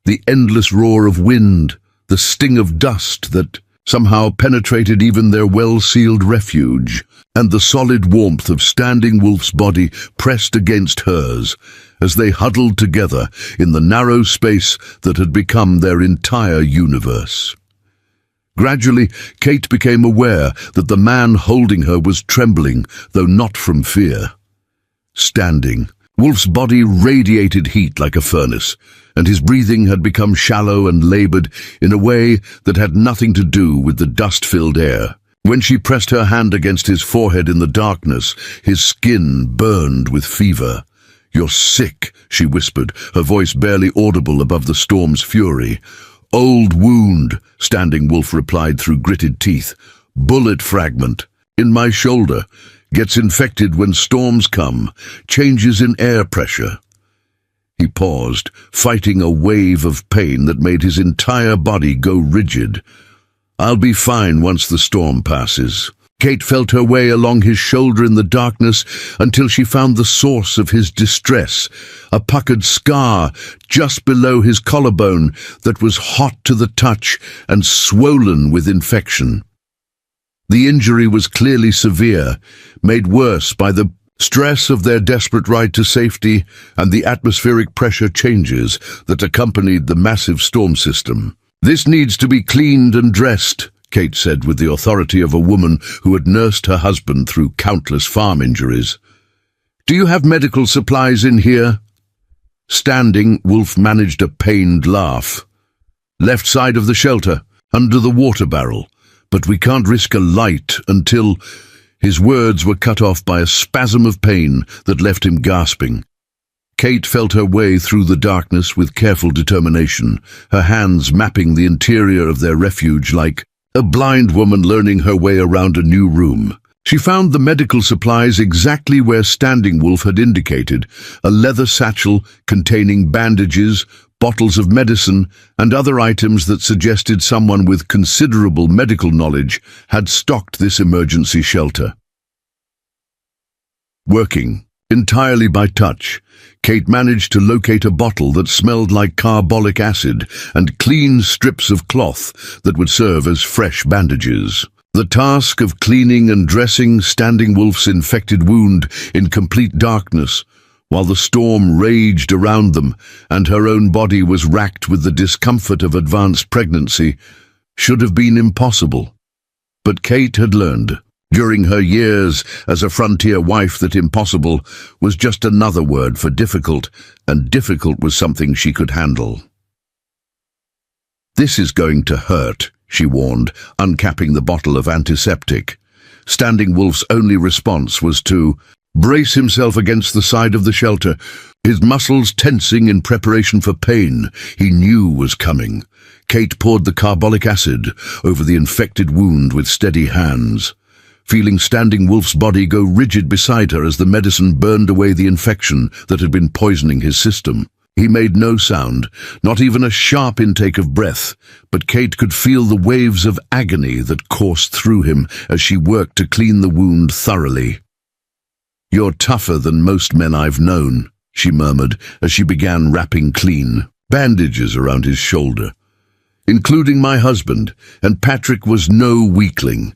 the endless roar of wind, the sting of dust that somehow penetrated even their well-sealed refuge, and the solid warmth of Standing Wolf's body pressed against hers as they huddled together in the narrow space that had become their entire universe. Gradually, Kate became aware that the man holding her was trembling, though not from fear. Standing Wolf's body radiated heat like a furnace, and his breathing had become shallow and labored in a way that had nothing to do with the dust-filled air. When she pressed her hand against his forehead in the darkness, his skin burned with fever. "You're sick," she whispered, her voice barely audible above the storm's fury. "Old wound," Standing Wolf replied through gritted teeth. "Bullet fragment. In my shoulder. Gets infected when storms come. Changes in air pressure." He paused, fighting a wave of pain that made his entire body go rigid. "I'll be fine once the storm passes." Kate felt her way along his shoulder in the darkness until she found the source of his distress, a puckered scar just below his collarbone that was hot to the touch and swollen with infection. The injury was clearly severe, made worse by the stress of their desperate ride to safety and the atmospheric pressure changes that accompanied the massive storm system. "This needs to be cleaned and dressed," Kate said with the authority of a woman who had nursed her husband through countless farm injuries. "Do you have medical supplies in here?" Standing Wolf managed a pained laugh. "Left side of the shelter, under the water barrel. But we can't risk a light until—" His words were cut off by a spasm of pain that left him gasping. Kate felt her way through the darkness with careful determination, her hands mapping the interior of their refuge like a blind woman learning her way around a new room. She found the medical supplies exactly where Standing Wolf had indicated, a leather satchel containing bandages, bottles of medicine, and other items that suggested someone with considerable medical knowledge had stocked this emergency shelter. Working entirely by touch, Kate managed to locate a bottle that smelled like carbolic acid and clean strips of cloth that would serve as fresh bandages. The task of cleaning and dressing Standing Wolf's infected wound in complete darkness, while the storm raged around them and her own body was racked with the discomfort of advanced pregnancy, should have been impossible. But Kate had learned, during her years as a frontier wife, that impossible was just another word for difficult, and difficult was something she could handle. "This is going to hurt," she warned, uncapping the bottle of antiseptic. Standing Wolf's only response was to brace himself against the side of the shelter, his muscles tensing in preparation for pain he knew was coming. Kate poured the carbolic acid over the infected wound with steady hands, feeling Standing Wolf's body go rigid beside her as the medicine burned away the infection that had been poisoning his system. He made no sound, not even a sharp intake of breath, but Kate could feel the waves of agony that coursed through him as she worked to clean the wound thoroughly. "You're tougher than most men I've known," she murmured as she began wrapping clean bandages around his shoulder. "Including my husband, and Patrick was no weakling."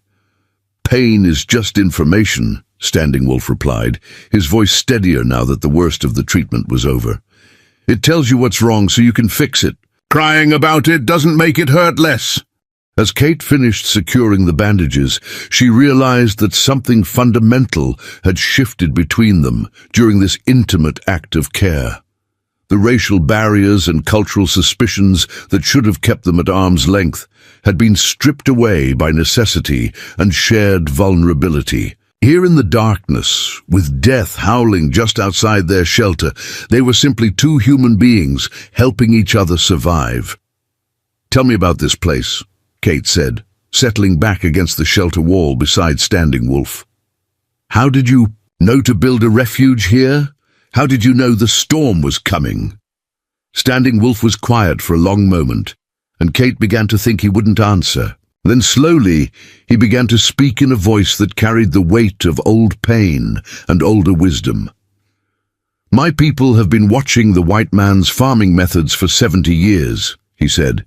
"Pain is just information," Standing Wolf replied, his voice steadier now that the worst of the treatment was over. "It tells you what's wrong so you can fix it. Crying about it doesn't make it hurt less." As Kate finished securing the bandages, she realized that something fundamental had shifted between them during this intimate act of care. The racial barriers and cultural suspicions that should have kept them at arm's length had been stripped away by necessity and shared vulnerability. Here in the darkness, with death howling just outside their shelter, they were simply two human beings helping each other survive. "Tell me about this place," Kate said, settling back against the shelter wall beside Standing Wolf. "How did you know to build a refuge here? How did you know the storm was coming?" Standing Wolf was quiet for a long moment, and Kate began to think he wouldn't answer. Then slowly, he began to speak in a voice that carried the weight of old pain and older wisdom. "My people have been watching the white man's farming methods for 70 years, he said,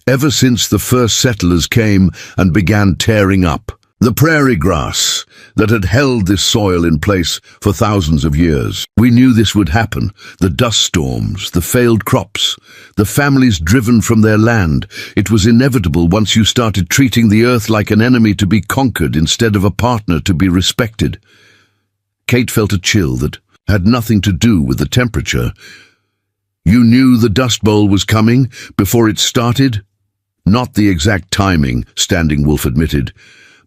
"ever since the first settlers came and began tearing up the prairie grass that had held this soil in place for thousands of years. We knew this would happen, the dust storms, the failed crops, the families driven from their land. It was inevitable once you started treating the earth like an enemy to be conquered instead of a partner to be respected." Kate felt a chill that had nothing to do with the temperature. "You knew the Dust Bowl was coming before it started?" "Not the exact timing," Standing Wolf admitted,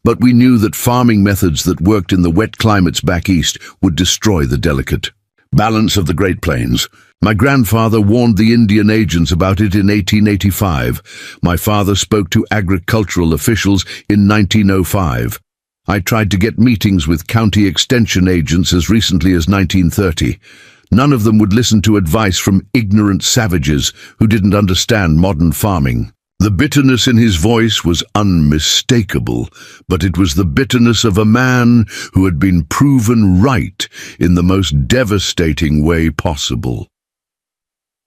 "but we knew that farming methods that worked in the wet climates back east would destroy the delicate balance of the Great Plains. My grandfather warned the Indian agents about it in 1885. My father spoke to agricultural officials in 1905. I tried to get meetings with county extension agents as recently as 1930. None of them would listen to advice from ignorant savages who didn't understand modern farming." The bitterness in his voice was unmistakable, but it was the bitterness of a man who had been proven right in the most devastating way possible.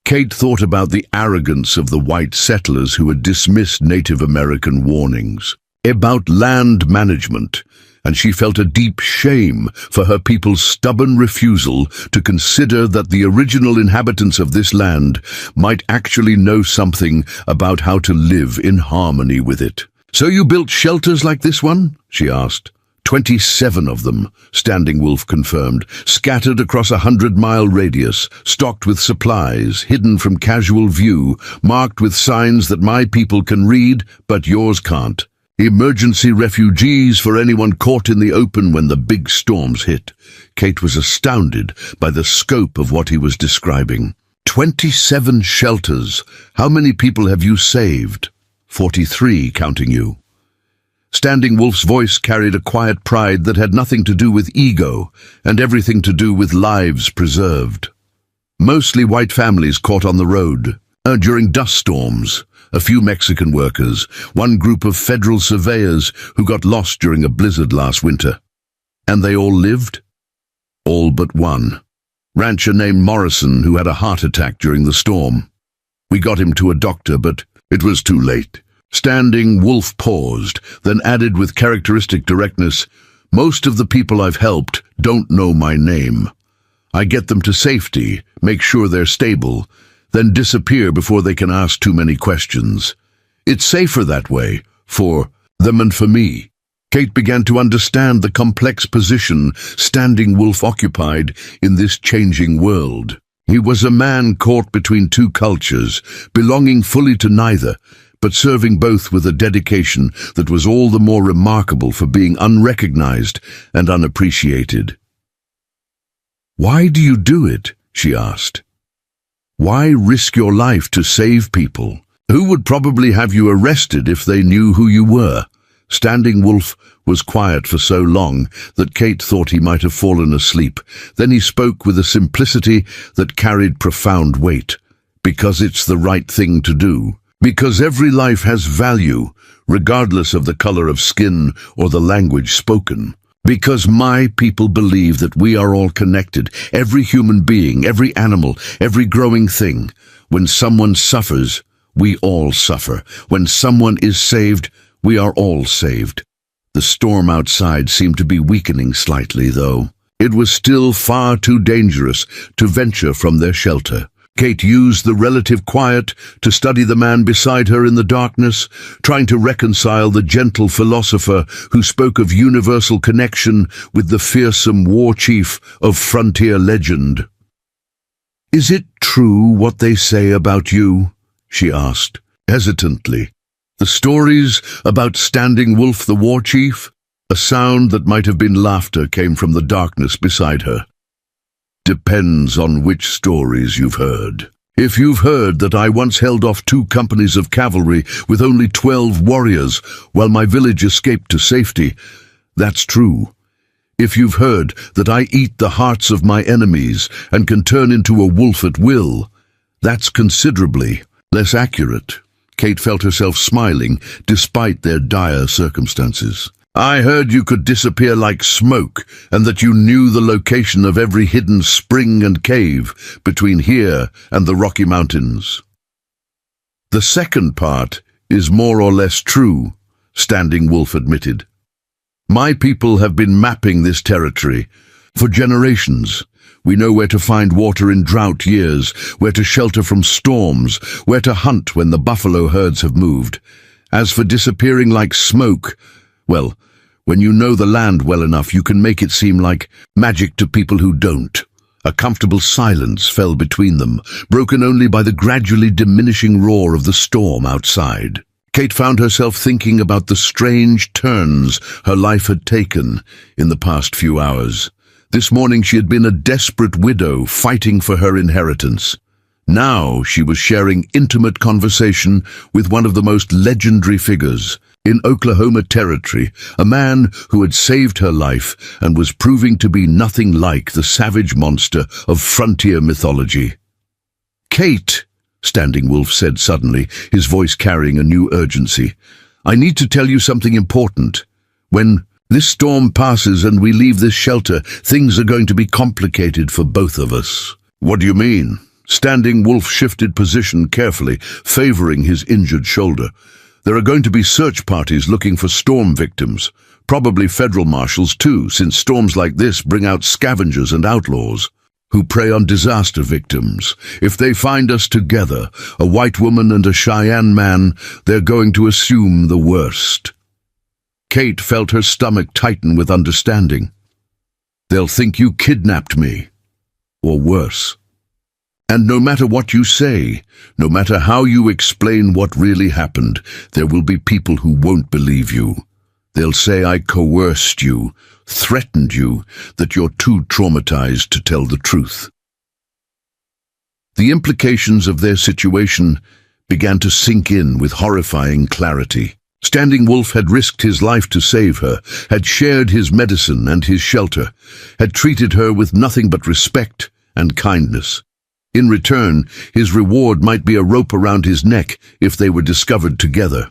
Kate thought about the arrogance of the white settlers who had dismissed Native American warnings about land management, and she felt a deep shame for her people's stubborn refusal to consider that the original inhabitants of this land might actually know something about how to live in harmony with it. "So you built shelters like this one?" she asked. 27 of them, Standing Wolf confirmed, scattered across a 100-mile radius, stocked with supplies, hidden from casual view, marked with signs that my people can read, but yours can't. Emergency refugees for anyone caught in the open when the big storms hit. Kate was astounded by the scope of what he was describing. 27 shelters. How many people have you saved? 43, counting you. Standing Wolf's voice carried a quiet pride that had nothing to do with ego and everything to do with lives preserved. Mostly white families caught on the road. During dust storms, a few Mexican workers, one group of federal surveyors who got lost during a blizzard last winter. And they all lived? All but one. Rancher named Morrison who had a heart attack during the storm. We got him to a doctor, but it was too late. Standing Wolf paused, then added with characteristic directness, "Most of the people I've helped don't know my name. I get them to safety, make sure they're stable, then disappear before they can ask too many questions. It's safer that way, for them and for me." Kate began to understand the complex position Standing Wolf occupied in this changing world. He was a man caught between two cultures, belonging fully to neither, but serving both with a dedication that was all the more remarkable for being unrecognized and unappreciated. "Why do you do it?" she asked. "Why risk your life to save people? Who would probably have you arrested if they knew who you were?" Standing Wolf was quiet for so long that Kate thought he might have fallen asleep. Then he spoke with a simplicity that carried profound weight. "Because it's the right thing to do. Because every life has value, regardless of the color of skin or the language spoken. Because my people believe that we are all connected, every human being, every animal, every growing thing. When someone suffers, we all suffer. When someone is saved, we are all saved." The storm outside seemed to be weakening slightly, though. It was still far too dangerous to venture from their shelter. Kate used the relative quiet to study the man beside her in the darkness, trying to reconcile the gentle philosopher who spoke of universal connection with the fearsome war chief of frontier legend. "Is it true what they say about you?" she asked, hesitantly. "The stories about Standing Wolf the war chief?" A sound that might have been laughter came from the darkness beside her. "Depends on which stories you've heard. If you've heard that I once held off 2 companies of cavalry with only 12 warriors while my village escaped to safety, that's true. If you've heard that I eat the hearts of my enemies and can turn into a wolf at will, that's considerably less accurate." Kate felt herself smiling despite their dire circumstances. "I heard you could disappear like smoke and that you knew the location of every hidden spring and cave between here and the Rocky Mountains." "The second part is more or less true," Standing Wolf admitted. "My people have been mapping this territory for generations. We know where to find water in drought years, where to shelter from storms, where to hunt when the buffalo herds have moved. As for disappearing like smoke, well, when you know the land well enough, you can make it seem like magic to people who don't." A comfortable silence fell between them, broken only by the gradually diminishing roar of the storm outside. Kate found herself thinking about the strange turns her life had taken in the past few hours. This morning she had been a desperate widow fighting for her inheritance. Now she was sharing intimate conversation with one of the most legendary figures in Oklahoma Territory, a man who had saved her life and was proving to be nothing like the savage monster of frontier mythology. "Kate," Standing Wolf said suddenly, his voice carrying a new urgency, "I need to tell you something important. When this storm passes and we leave this shelter, things are going to be complicated for both of us." "What do you mean?" Standing Wolf shifted position carefully, favoring his injured shoulder. "There are going to be search parties looking for storm victims, probably federal marshals too, since storms like this bring out scavengers and outlaws who prey on disaster victims. If they find us together, a white woman and a Cheyenne man, they're going to assume the worst." Kate felt her stomach tighten with understanding. "They'll think you kidnapped me, or worse. And no matter what you say, no matter how you explain what really happened, there will be people who won't believe you. They'll say I coerced you, threatened you, that you're too traumatized to tell the truth." The implications of their situation began to sink in with horrifying clarity. Standing Wolf had risked his life to save her, had shared his medicine and his shelter, had treated her with nothing but respect and kindness. In return, his reward might be a rope around his neck if they were discovered together.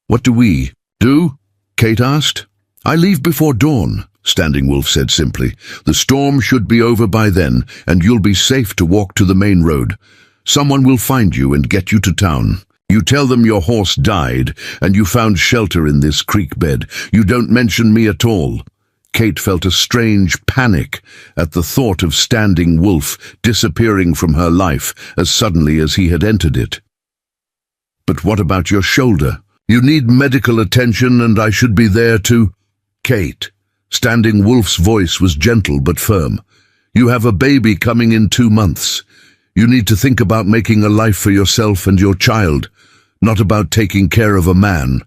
"What do we do?" Kate asked. "I leave before dawn," Standing Wolf said simply. "The storm should be over by then, and you'll be safe to walk to the main road. Someone will find you and get you to town. You tell them your horse died, and you found shelter in this creek bed. You don't mention me at all." Kate felt a strange panic at the thought of Standing Wolf disappearing from her life as suddenly as he had entered it. "But what about your shoulder? You need medical attention and I should be there to—" "Kate," Standing Wolf's voice was gentle but firm, "you have a baby coming in 2 months. You need to think about making a life for yourself and your child, not about taking care of a man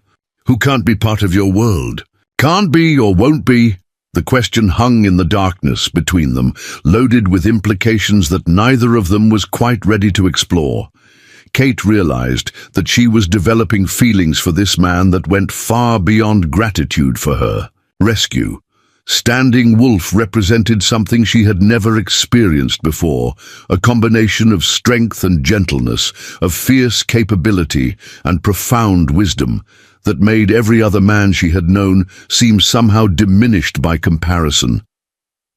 who can't be part of your world. Can't be or won't be." The question hung in the darkness between them, loaded with implications that neither of them was quite ready to explore. Kate realized that she was developing feelings for this man that went far beyond gratitude for her. Rescue. Standing Wolf represented something she had never experienced before, a combination of strength and gentleness, of fierce capability and profound wisdom, that made every other man she had known seem somehow diminished by comparison.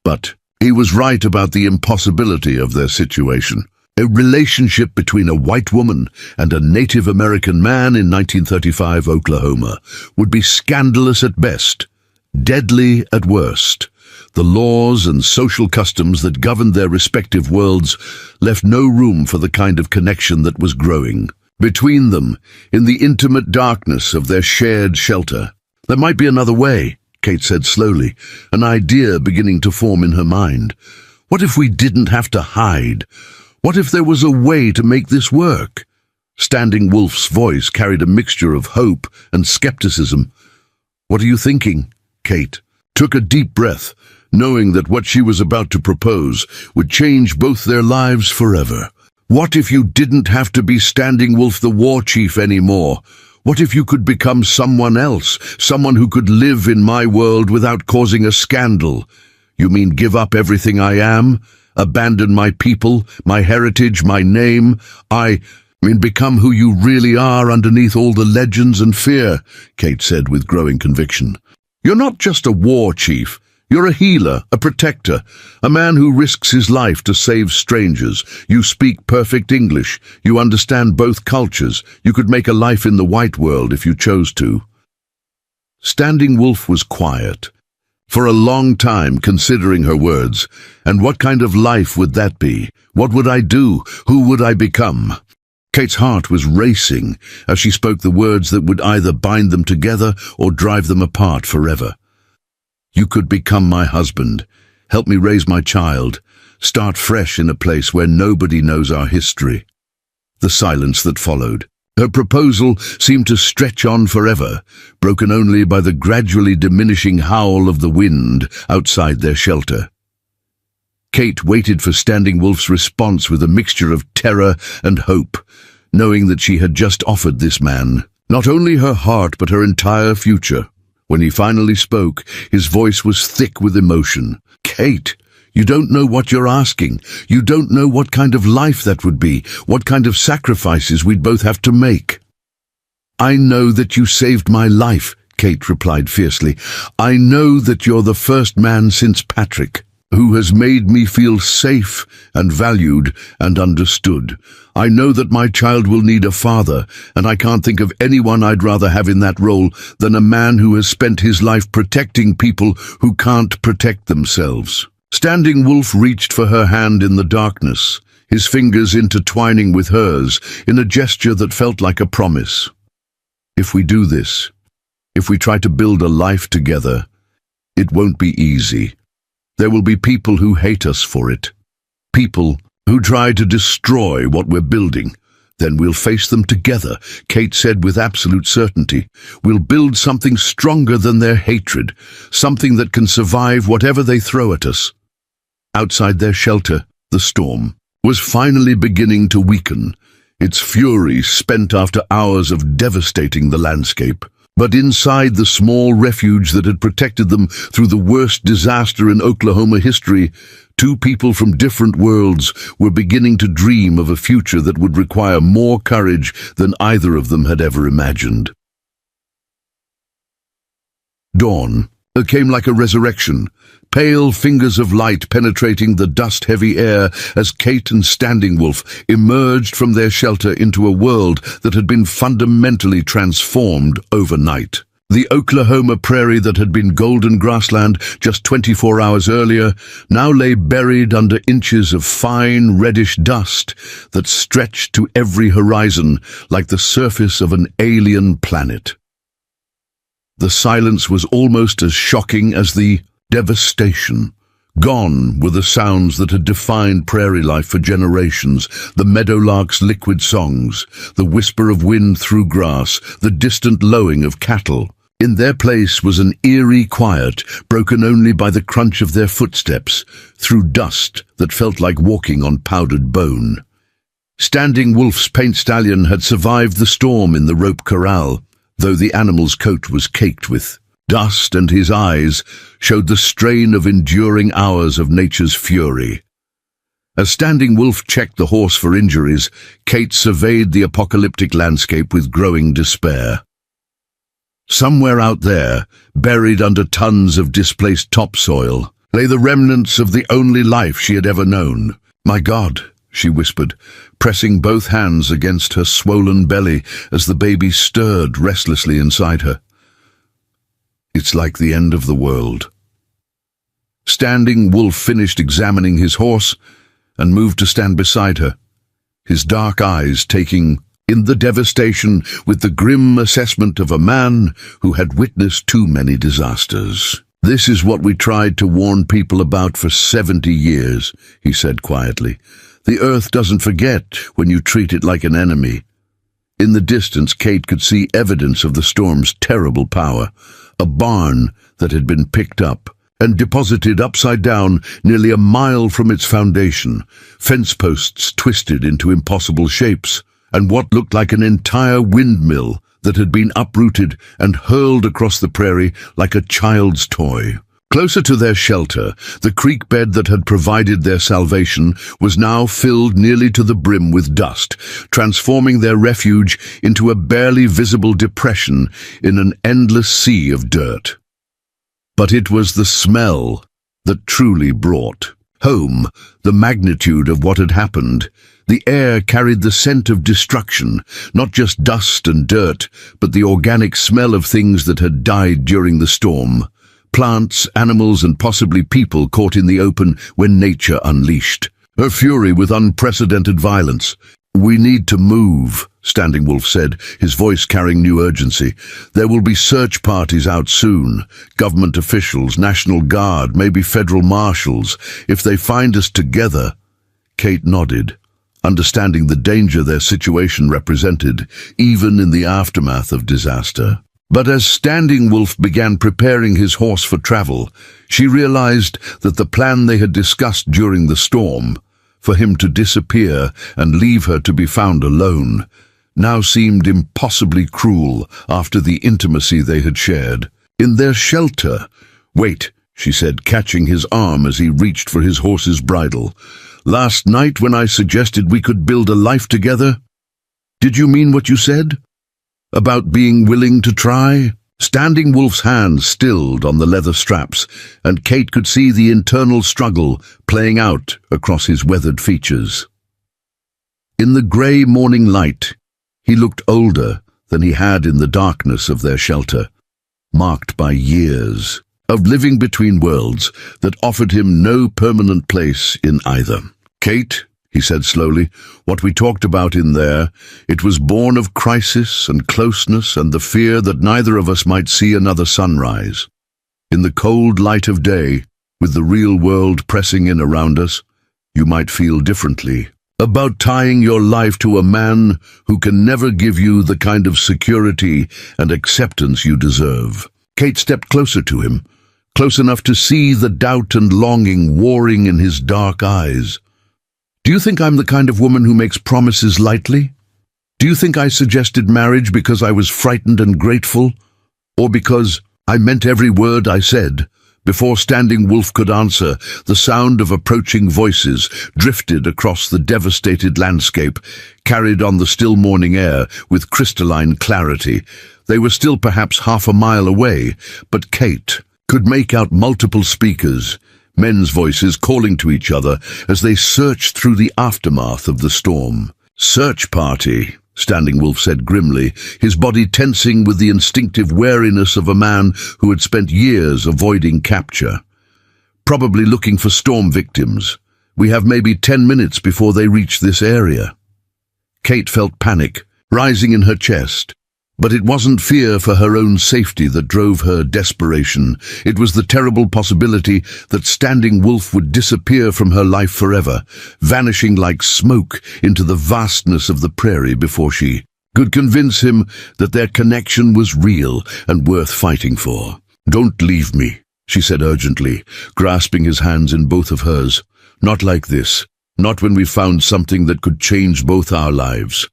But he was right about the impossibility of their situation. A relationship between a white woman and a Native American man in 1935 Oklahoma would be scandalous at best, deadly at worst. The laws and social customs that governed their respective worlds left no room for the kind of connection that was growing. Between them, in the intimate darkness of their shared shelter, there might be another way, Kate said slowly, an idea beginning to form in her mind. What if we didn't have to hide? What if there was a way to make this work? Standing Wolf's voice carried a mixture of hope and skepticism. What are you thinking? Kate took a deep breath, knowing that what she was about to propose would change both their lives forever. What if you didn't have to be Standing Wolf the war chief anymore? What if you could become someone else, someone who could live in my world without causing a scandal? You mean give up everything I am? Abandon my people, my heritage, my name? I mean become who you really are underneath all the legends and fear, Kate said with growing conviction. You're not just a war chief. You're a healer, a protector, a man who risks his life to save strangers. You speak perfect English. You understand both cultures. You could make a life in the white world if you chose to. Standing Wolf was quiet, for a long time considering her words. And what kind of life would that be? What would I do? Who would I become? Kate's heart was racing as she spoke the words that would either bind them together or drive them apart forever. You could become my husband, help me raise my child, start fresh in a place where nobody knows our history. The silence that followed. Her proposal seemed to stretch on forever, broken only by the gradually diminishing howl of the wind outside their shelter. Kate waited for Standing Wolf's response with a mixture of terror and hope, knowing that she had just offered this man not only her heart but her entire future. When he finally spoke, his voice was thick with emotion. Kate, you don't know what you're asking. You don't know what kind of life that would be, what kind of sacrifices we'd both have to make. I know that you saved my life, Kate replied fiercely. I know that you're the first man since Patrick who has made me feel safe and valued and understood. I know that my child will need a father, and I can't think of anyone I'd rather have in that role than a man who has spent his life protecting people who can't protect themselves. Standing Wolf reached for her hand in the darkness, his fingers intertwining with hers in a gesture that felt like a promise. If we do this, if we try to build a life together, it won't be easy. There will be people who hate us for it. People who try to destroy what we're building. Then we'll face them together, Kate said with absolute certainty. We'll build something stronger than their hatred, something that can survive whatever they throw at us. Outside their shelter, the storm was finally beginning to weaken, its fury spent after hours of devastating the landscape. But inside the small refuge that had protected them through the worst disaster in Oklahoma history, two people from different worlds were beginning to dream of a future that would require more courage than either of them had ever imagined. Dawn came like a resurrection, pale fingers of light penetrating the dust-heavy air as Kate and Standing Wolf emerged from their shelter into a world that had been fundamentally transformed overnight. The Oklahoma prairie that had been golden grassland just 24 hours earlier now lay buried under inches of fine reddish dust that stretched to every horizon like the surface of an alien planet. The silence was almost as shocking as the devastation. Gone were the sounds that had defined prairie life for generations, the meadowlark's liquid songs, the whisper of wind through grass, the distant lowing of cattle. In their place was an eerie quiet, broken only by the crunch of their footsteps, through dust that felt like walking on powdered bone. Standing Wolf's paint stallion had survived the storm in the rope corral, though the animal's coat was caked with dust and his eyes showed the strain of enduring hours of nature's fury. As Standing Wolf checked the horse for injuries, Kate surveyed the apocalyptic landscape with growing despair. Somewhere out there, buried under tons of displaced topsoil, lay the remnants of the only life she had ever known. "My God," she whispered, pressing both hands against her swollen belly as the baby stirred restlessly inside her. "It's like the end of the world." Standing Wolf finished examining his horse and moved to stand beside her, his dark eyes taking in the devastation with the grim assessment of a man who had witnessed too many disasters. "This is what we tried to warn people about for 70 years, he said quietly. "The earth doesn't forget when you treat it like an enemy." In the distance, Kate could see evidence of the storm's terrible power, a barn that had been picked up and deposited upside down nearly a mile from its foundation, fence posts twisted into impossible shapes, and what looked like an entire windmill that had been uprooted and hurled across the prairie like a child's toy. Closer to their shelter, the creek bed that had provided their salvation was now filled nearly to the brim with dust, transforming their refuge into a barely visible depression in an endless sea of dirt. But it was the smell that truly brought home the magnitude of what had happened. The air carried the scent of destruction, not just dust and dirt, but the organic smell of things that had died during the storm. Plants, animals, and possibly people caught in the open when nature unleashed her fury with unprecedented violence. "We need to move," Standing Wolf said, his voice carrying new urgency. "There will be search parties out soon. Government officials, National Guard, maybe federal marshals. If they find us together—" Kate nodded, understanding the danger their situation represented, even in the aftermath of disaster. But as Standing Wolf began preparing his horse for travel, she realized that the plan they had discussed during the storm, for him to disappear and leave her to be found alone, now seemed impossibly cruel after the intimacy they had shared. In their shelter— "Wait," she said, catching his arm as he reached for his horse's bridle. "Last night when I suggested we could build a life together, did you mean what you said? About being willing to try?" Standing Wolf's hands stilled on the leather straps, and Kate could see the internal struggle playing out across his weathered features. In the grey morning light, he looked older than he had in the darkness of their shelter, marked by years of living between worlds that offered him no permanent place in either. "Kate," he said slowly, "what we talked about in there, it was born of crisis and closeness and the fear that neither of us might see another sunrise. In the cold light of day, with the real world pressing in around us, you might feel differently about tying your life to a man who can never give you the kind of security and acceptance you deserve." Kate stepped closer to him, close enough to see the doubt and longing warring in his dark eyes. "Do you think I'm the kind of woman who makes promises lightly? Do you think I suggested marriage because I was frightened and grateful? Or because I meant every word I said?" Before Standing Wolf could answer, the sound of approaching voices drifted across the devastated landscape, carried on the still morning air with crystalline clarity. They were still perhaps half a mile away, but Kate could make out multiple speakers, men's voices calling to each other as they searched through the aftermath of the storm. "Search party," Standing Wolf said grimly, his body tensing with the instinctive wariness of a man who had spent years avoiding capture. "Probably looking for storm victims. We have maybe 10 minutes before they reach this area." Kate felt panic rising in her chest. But it wasn't fear for her own safety that drove her desperation. It was the terrible possibility that Standing Wolf would disappear from her life forever, vanishing like smoke into the vastness of the prairie before she could convince him that their connection was real and worth fighting for. "Don't leave me," she said urgently, grasping his hands in both of hers. "Not like this. Not when we found something that could change both our lives."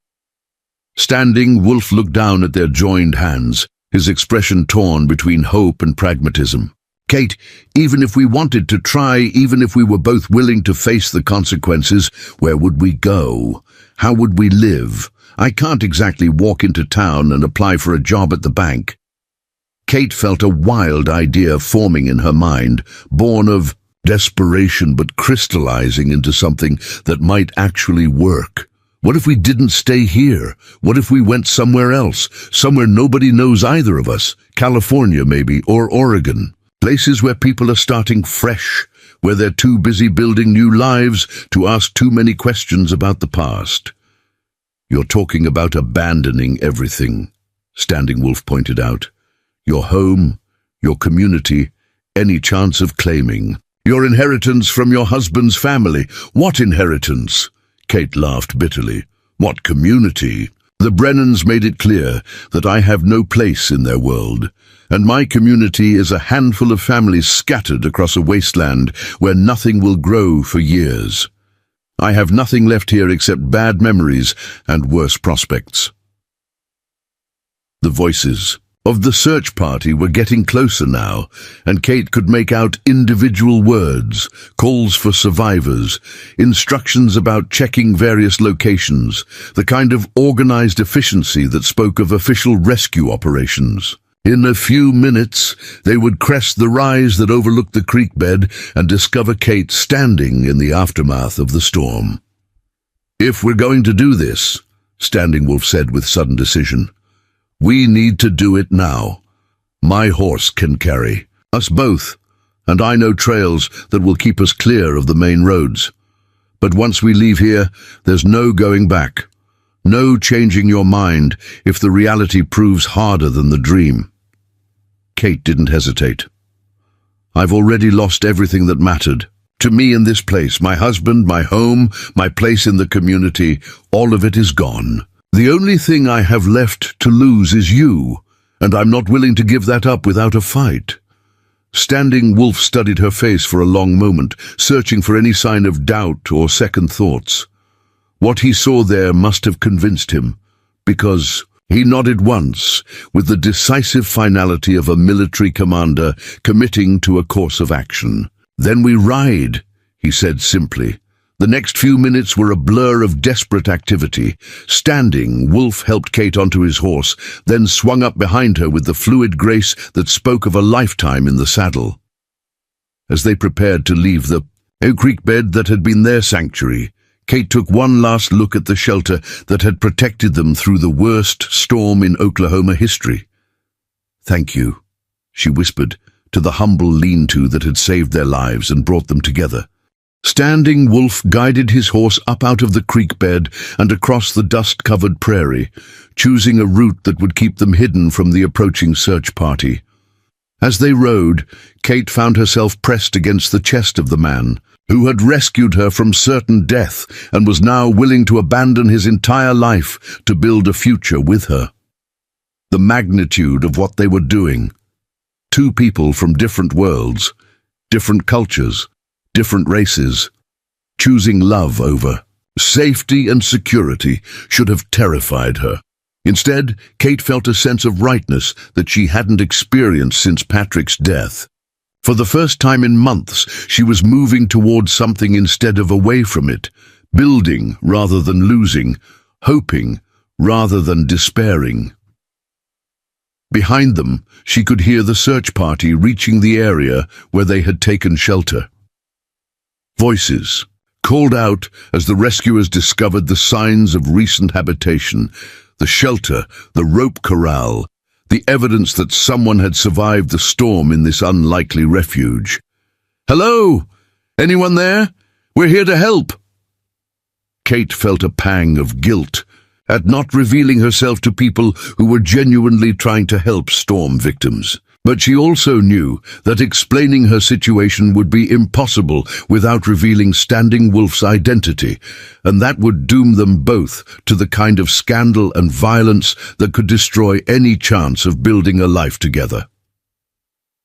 Standing Wolf looked down at their joined hands, his expression torn between hope and pragmatism. "Kate, even if we wanted to try, even if we were both willing to face the consequences, where would we go? How would we live? I can't exactly walk into town and apply for a job at the bank." Kate felt a wild idea forming in her mind, born of desperation but crystallizing into something that might actually work. What if we didn't stay here? What if we went somewhere else, somewhere nobody knows either of us? California maybe, or Oregon. Places where people are starting fresh, where they're too busy building new lives to ask too many questions about the past. You're talking about abandoning everything, Standing Wolf pointed out. Your home, your community, any chance of claiming. Your inheritance from your husband's family. What inheritance? Kate laughed bitterly. What community? The Brennans made it clear that I have no place in their world, and my community is a handful of families scattered across a wasteland where nothing will grow for years. I have nothing left here except bad memories and worse prospects. The voices of the search party were getting closer now, and Kate could make out individual words, calls for survivors, instructions about checking various locations, the kind of organized efficiency that spoke of official rescue operations. In a few minutes, they would crest the rise that overlooked the creek bed and discover Kate standing in the aftermath of the storm. "If we're going to do this," Standing Wolf said with sudden decision, "we need to do it now. My horse can carry us both, and I know trails that will keep us clear of the main roads. But once we leave here, there's no going back. No changing your mind if the reality proves harder than the dream." Kate didn't hesitate. "I've already lost everything that mattered. To me in this place, my husband, my home, my place in the community, all of it is gone. The only thing I have left to lose is you, and I'm not willing to give that up without a fight." Standing Wolf studied her face for a long moment, searching for any sign of doubt or second thoughts. What he saw there must have convinced him, because he nodded once, with the decisive finality of a military commander committing to a course of action. "Then we ride," he said simply. The next few minutes were a blur of desperate activity. Standing, Wolf helped Kate onto his horse, then swung up behind her with the fluid grace that spoke of a lifetime in the saddle. As they prepared to leave the creek bed that had been their sanctuary, Kate took one last look at the shelter that had protected them through the worst storm in Oklahoma history. "Thank you," she whispered, to the humble lean-to that had saved their lives and brought them together. Standing Wolf guided his horse up out of the creek bed and across the dust-covered prairie, choosing a route that would keep them hidden from the approaching search party. As they rode, Kate found herself pressed against the chest of the man, who had rescued her from certain death and was now willing to abandon his entire life to build a future with her. The magnitude of what they were doing. Two people from different worlds, different cultures, different races, choosing love over safety and security should have terrified her. Instead, Kate felt a sense of rightness that she hadn't experienced since Patrick's death. For the first time in months, she was moving towards something instead of away from it, building rather than losing, hoping rather than despairing. Behind them, she could hear the search party reaching the area where they had taken shelter. Voices called out as the rescuers discovered the signs of recent habitation, the shelter, the rope corral, the evidence that someone had survived the storm in this unlikely refuge. "Hello? Anyone there? We're here to help." Kate felt a pang of guilt at not revealing herself to people who were genuinely trying to help storm victims. But she also knew that explaining her situation would be impossible without revealing Standing Wolf's identity, and that would doom them both to the kind of scandal and violence that could destroy any chance of building a life together.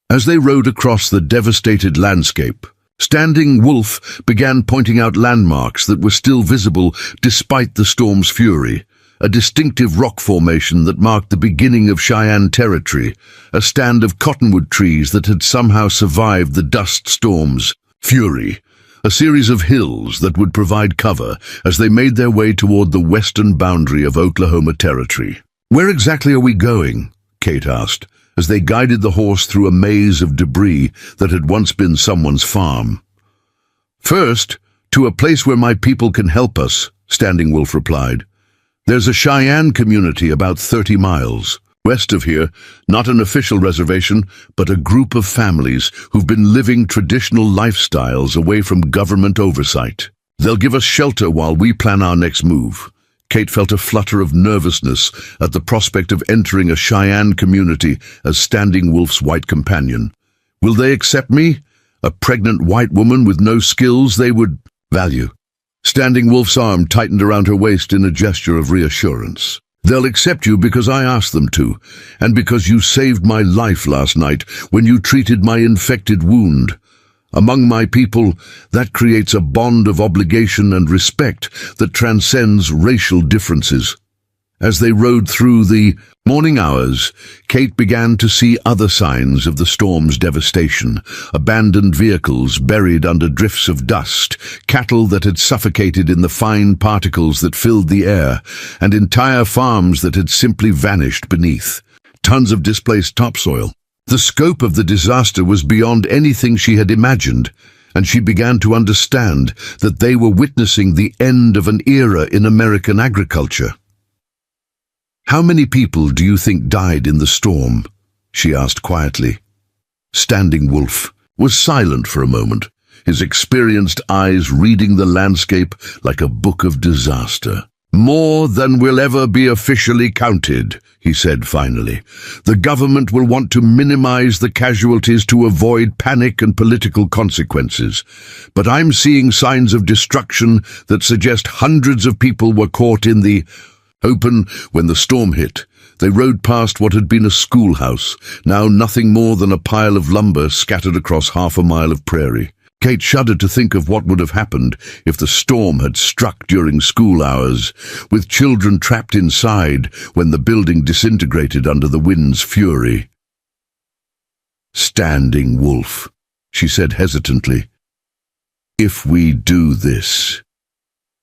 As they rode across the devastated landscape, Standing Wolf began pointing out landmarks that were still visible despite the storm's fury. A distinctive rock formation that marked the beginning of Cheyenne territory, a stand of cottonwood trees that had somehow survived the dust storm's fury, a series of hills that would provide cover as they made their way toward the western boundary of Oklahoma territory. "Where exactly are we going?" Kate asked, as they guided the horse through a maze of debris that had once been someone's farm. "First, to a place where my people can help us," Standing Wolf replied. "There's a Cheyenne community about 30 miles. West of here, not an official reservation, but a group of families who've been living traditional lifestyles away from government oversight. They'll give us shelter while we plan our next move. Kate felt a flutter of nervousness at the prospect of entering a Cheyenne community as Standing Wolf's white companion. Will they accept me? A pregnant white woman with no skills they would value. Standing Wolf's arm tightened around her waist in a gesture of reassurance. They'll accept you because I asked them to, and because you saved my life last night when you treated my infected wound. Among my people, that creates a bond of obligation and respect that transcends racial differences. As they rode through the morning hours, Kate began to see other signs of the storm's devastation. Abandoned vehicles buried under drifts of dust, cattle that had suffocated in the fine particles that filled the air, and entire farms that had simply vanished beneath. Tons of displaced topsoil. The scope of the disaster was beyond anything she had imagined, and she began to understand that they were witnessing the end of an era in American agriculture. "How many people do you think died in the storm?" she asked quietly. Standing Wolf was silent for a moment, his experienced eyes reading the landscape like a book of disaster. "More than will ever be officially counted," he said finally. "The government will want to minimize the casualties to avoid panic and political consequences. But I'm seeing signs of destruction that suggest hundreds of people were caught in the open when the storm hit. They rode past what had been a schoolhouse, now nothing more than a pile of lumber scattered across half a mile of prairie. Kate shuddered to think of what would have happened if the storm had struck during school hours, with children trapped inside when the building disintegrated under the wind's fury. "Standing Wolf," she said hesitantly. "If we do this,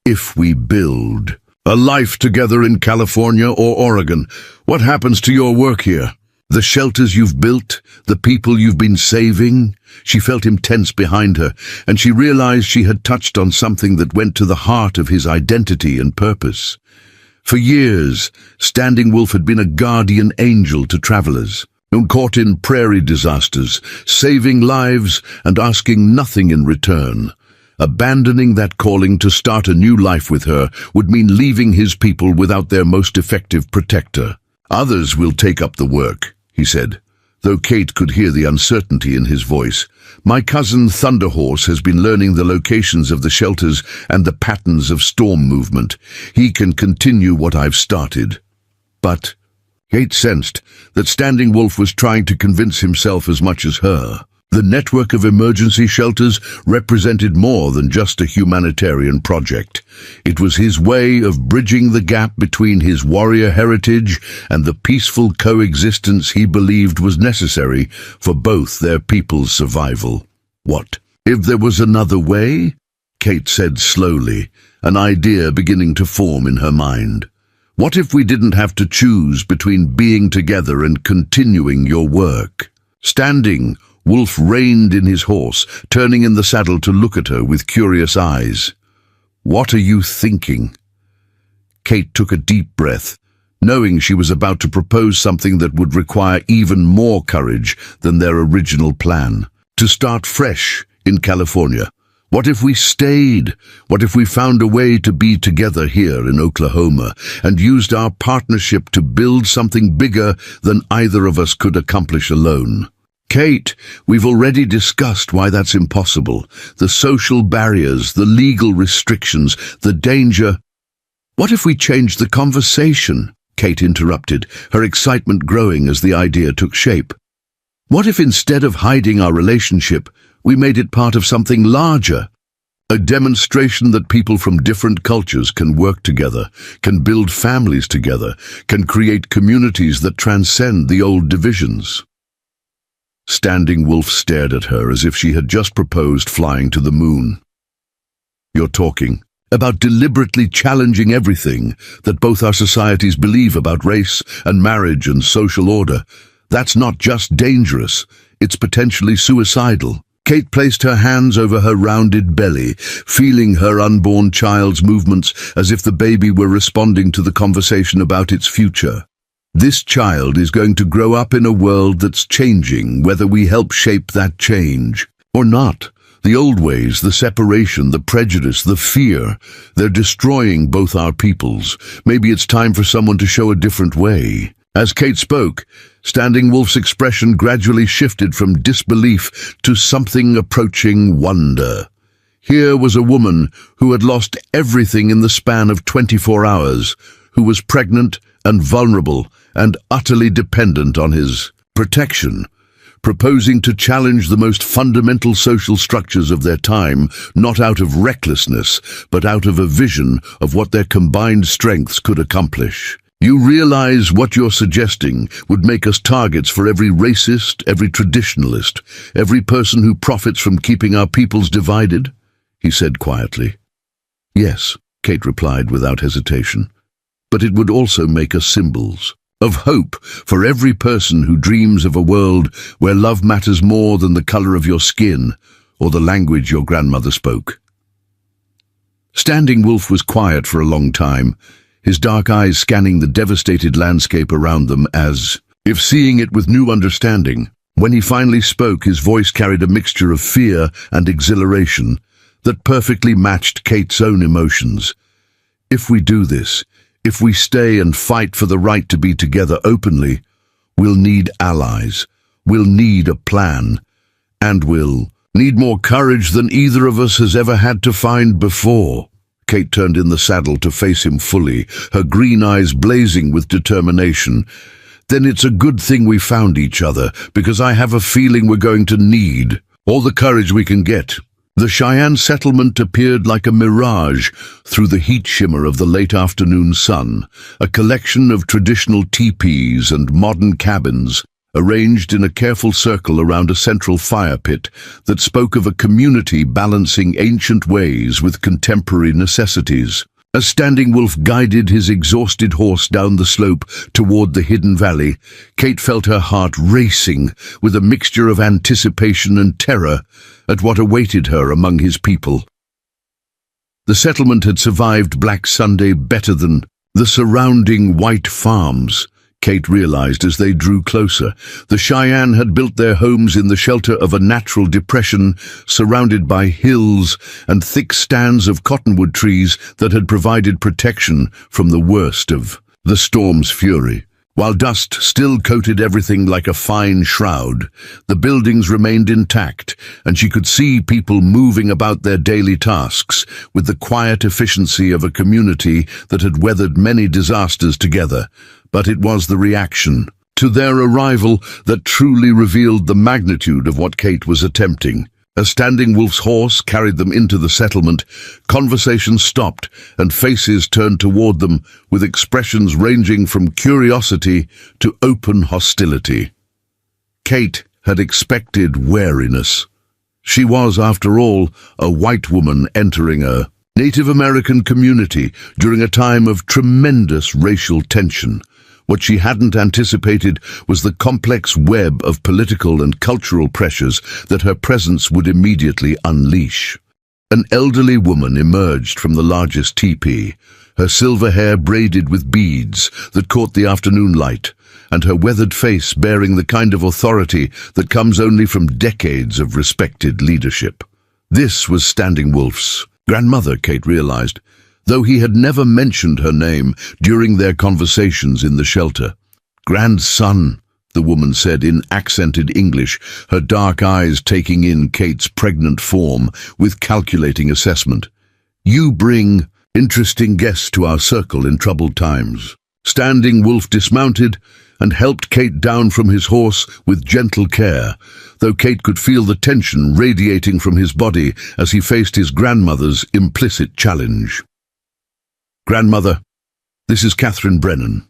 if we build a life together in California or Oregon, what happens to your work here? The shelters you've built, the people you've been saving?" She felt him tense behind her, and she realized she had touched on something that went to the heart of his identity and purpose. For years, Standing Wolf had been a guardian angel to travelers, caught in prairie disasters, saving lives and asking nothing in return. Abandoning that calling to start a new life with her would mean leaving his people without their most effective protector. "Others will take up the work," he said, though Kate could hear the uncertainty in his voice. "My cousin Thunderhorse has been learning the locations of the shelters and the patterns of storm movement. He can continue what I've started." But Kate sensed that Standing Wolf was trying to convince himself as much as her. The network of emergency shelters represented more than just a humanitarian project. It was his way of bridging the gap between his warrior heritage and the peaceful coexistence he believed was necessary for both their people's survival. "What if there was another way?" Kate said slowly, an idea beginning to form in her mind. "What if we didn't have to choose between being together and continuing your work?" Standing Wolf reined in his horse, turning in the saddle to look at her with curious eyes. "What are you thinking?" Kate took a deep breath, knowing she was about to propose something that would require even more courage than their original plan. To start fresh in California. What if we stayed? What if we found a way to be together here in Oklahoma and used our partnership to build something bigger than either of us could accomplish alone? "Kate, we've already discussed why that's impossible. The social barriers, the legal restrictions, the danger." "What if we changed the conversation?" Kate interrupted, her excitement growing as the idea took shape. "What if instead of hiding our relationship, we made it part of something larger? A demonstration that people from different cultures can work together, can build families together, can create communities that transcend the old divisions." Standing Wolf stared at her as if she had just proposed flying to the moon. "You're talking about deliberately challenging everything that both our societies believe about race and marriage and social order. That's not just dangerous, it's potentially suicidal." Kate placed her hands over her rounded belly, feeling her unborn child's movements as if the baby were responding to the conversation about its future. This child is going to grow up in a world that's changing, whether we help shape that change or not. The old ways, the separation, the prejudice, the fear, they're destroying both our peoples. Maybe it's time for someone to show a different way. As Kate spoke, Standing Wolf's expression gradually shifted from disbelief to something approaching wonder. Here was a woman who had lost everything in the span of 24 hours, who was pregnant and vulnerable and utterly dependent on his protection, proposing to challenge the most fundamental social structures of their time, not out of recklessness, but out of a vision of what their combined strengths could accomplish. You realize what you're suggesting would make us targets for every racist, every traditionalist, every person who profits from keeping our peoples divided? He said quietly. Yes, Kate replied without hesitation. But it would also make us symbols of hope for every person who dreams of a world where love matters more than the color of your skin or the language your grandmother spoke. Standing Wolf was quiet for a long time, his dark eyes scanning the devastated landscape around them as if seeing it with new understanding. When he finally spoke, his voice carried a mixture of fear and exhilaration that perfectly matched Kate's own emotions. If we do this, if we stay and fight for the right to be together openly, we'll need allies, we'll need a plan, and we'll need more courage than either of us has ever had to find before. Kate turned in the saddle to face him fully, her green eyes blazing with determination. Then it's a good thing we found each other, because I have a feeling we're going to need all the courage we can get. The Cheyenne settlement appeared like a mirage through the heat shimmer of the late afternoon sun, a collection of traditional teepees and modern cabins, arranged in a careful circle around a central fire pit that spoke of a community balancing ancient ways with contemporary necessities. As Standing Wolf guided his exhausted horse down the slope toward the hidden valley, Kate felt her heart racing with a mixture of anticipation and terror at what awaited her among his people. The settlement had survived Black Sunday better than the surrounding white farms, Kate realized as they drew closer. The Cheyenne had built their homes in the shelter of a natural depression, surrounded by hills and thick stands of cottonwood trees that had provided protection from the worst of the storm's fury. While dust still coated everything like a fine shroud, the buildings remained intact, and she could see people moving about their daily tasks with the quiet efficiency of a community that had weathered many disasters together. But it was the reaction to their arrival that truly revealed the magnitude of what Kate was attempting. As Standing Wolf's horse carried them into the settlement, conversation stopped and faces turned toward them with expressions ranging from curiosity to open hostility. Kate had expected wariness. She was, after all, a white woman entering a Native American community during a time of tremendous racial tension. What she hadn't anticipated was the complex web of political and cultural pressures that her presence would immediately unleash. An elderly woman emerged from the largest teepee, her silver hair braided with beads that caught the afternoon light, and her weathered face bearing the kind of authority that comes only from decades of respected leadership. This was Standing Wolf's grandmother, Kate realized, though he had never mentioned her name during their conversations in the shelter. "Grandson," the woman said in accented English, her dark eyes taking in Kate's pregnant form with calculating assessment. "You bring interesting guests to our circle in troubled times." Standing Wolf dismounted and helped Kate down from his horse with gentle care, though Kate could feel the tension radiating from his body as he faced his grandmother's implicit challenge. "Grandmother, this is Catherine Brennan.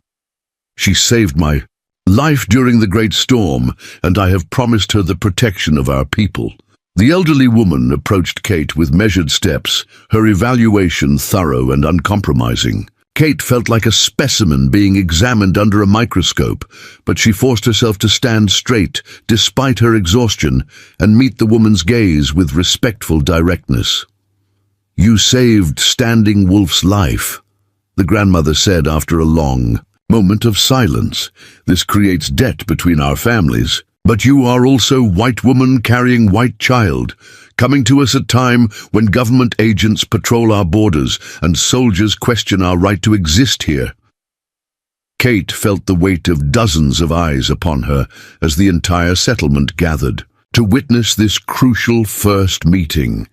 She saved my life during the Great Storm, and I have promised her the protection of our people." The elderly woman approached Kate with measured steps, her evaluation thorough and uncompromising. Kate felt like a specimen being examined under a microscope, but she forced herself to stand straight despite her exhaustion and meet the woman's gaze with respectful directness. "You saved Standing Wolf's life," the grandmother said after a long, Moment of silence. This creates debt between our families. But you are also white woman carrying white child, coming to us at time when government agents patrol our borders and soldiers question our right to exist here. Kate felt the weight of dozens of eyes upon her as the entire settlement gathered to witness this crucial first meeting.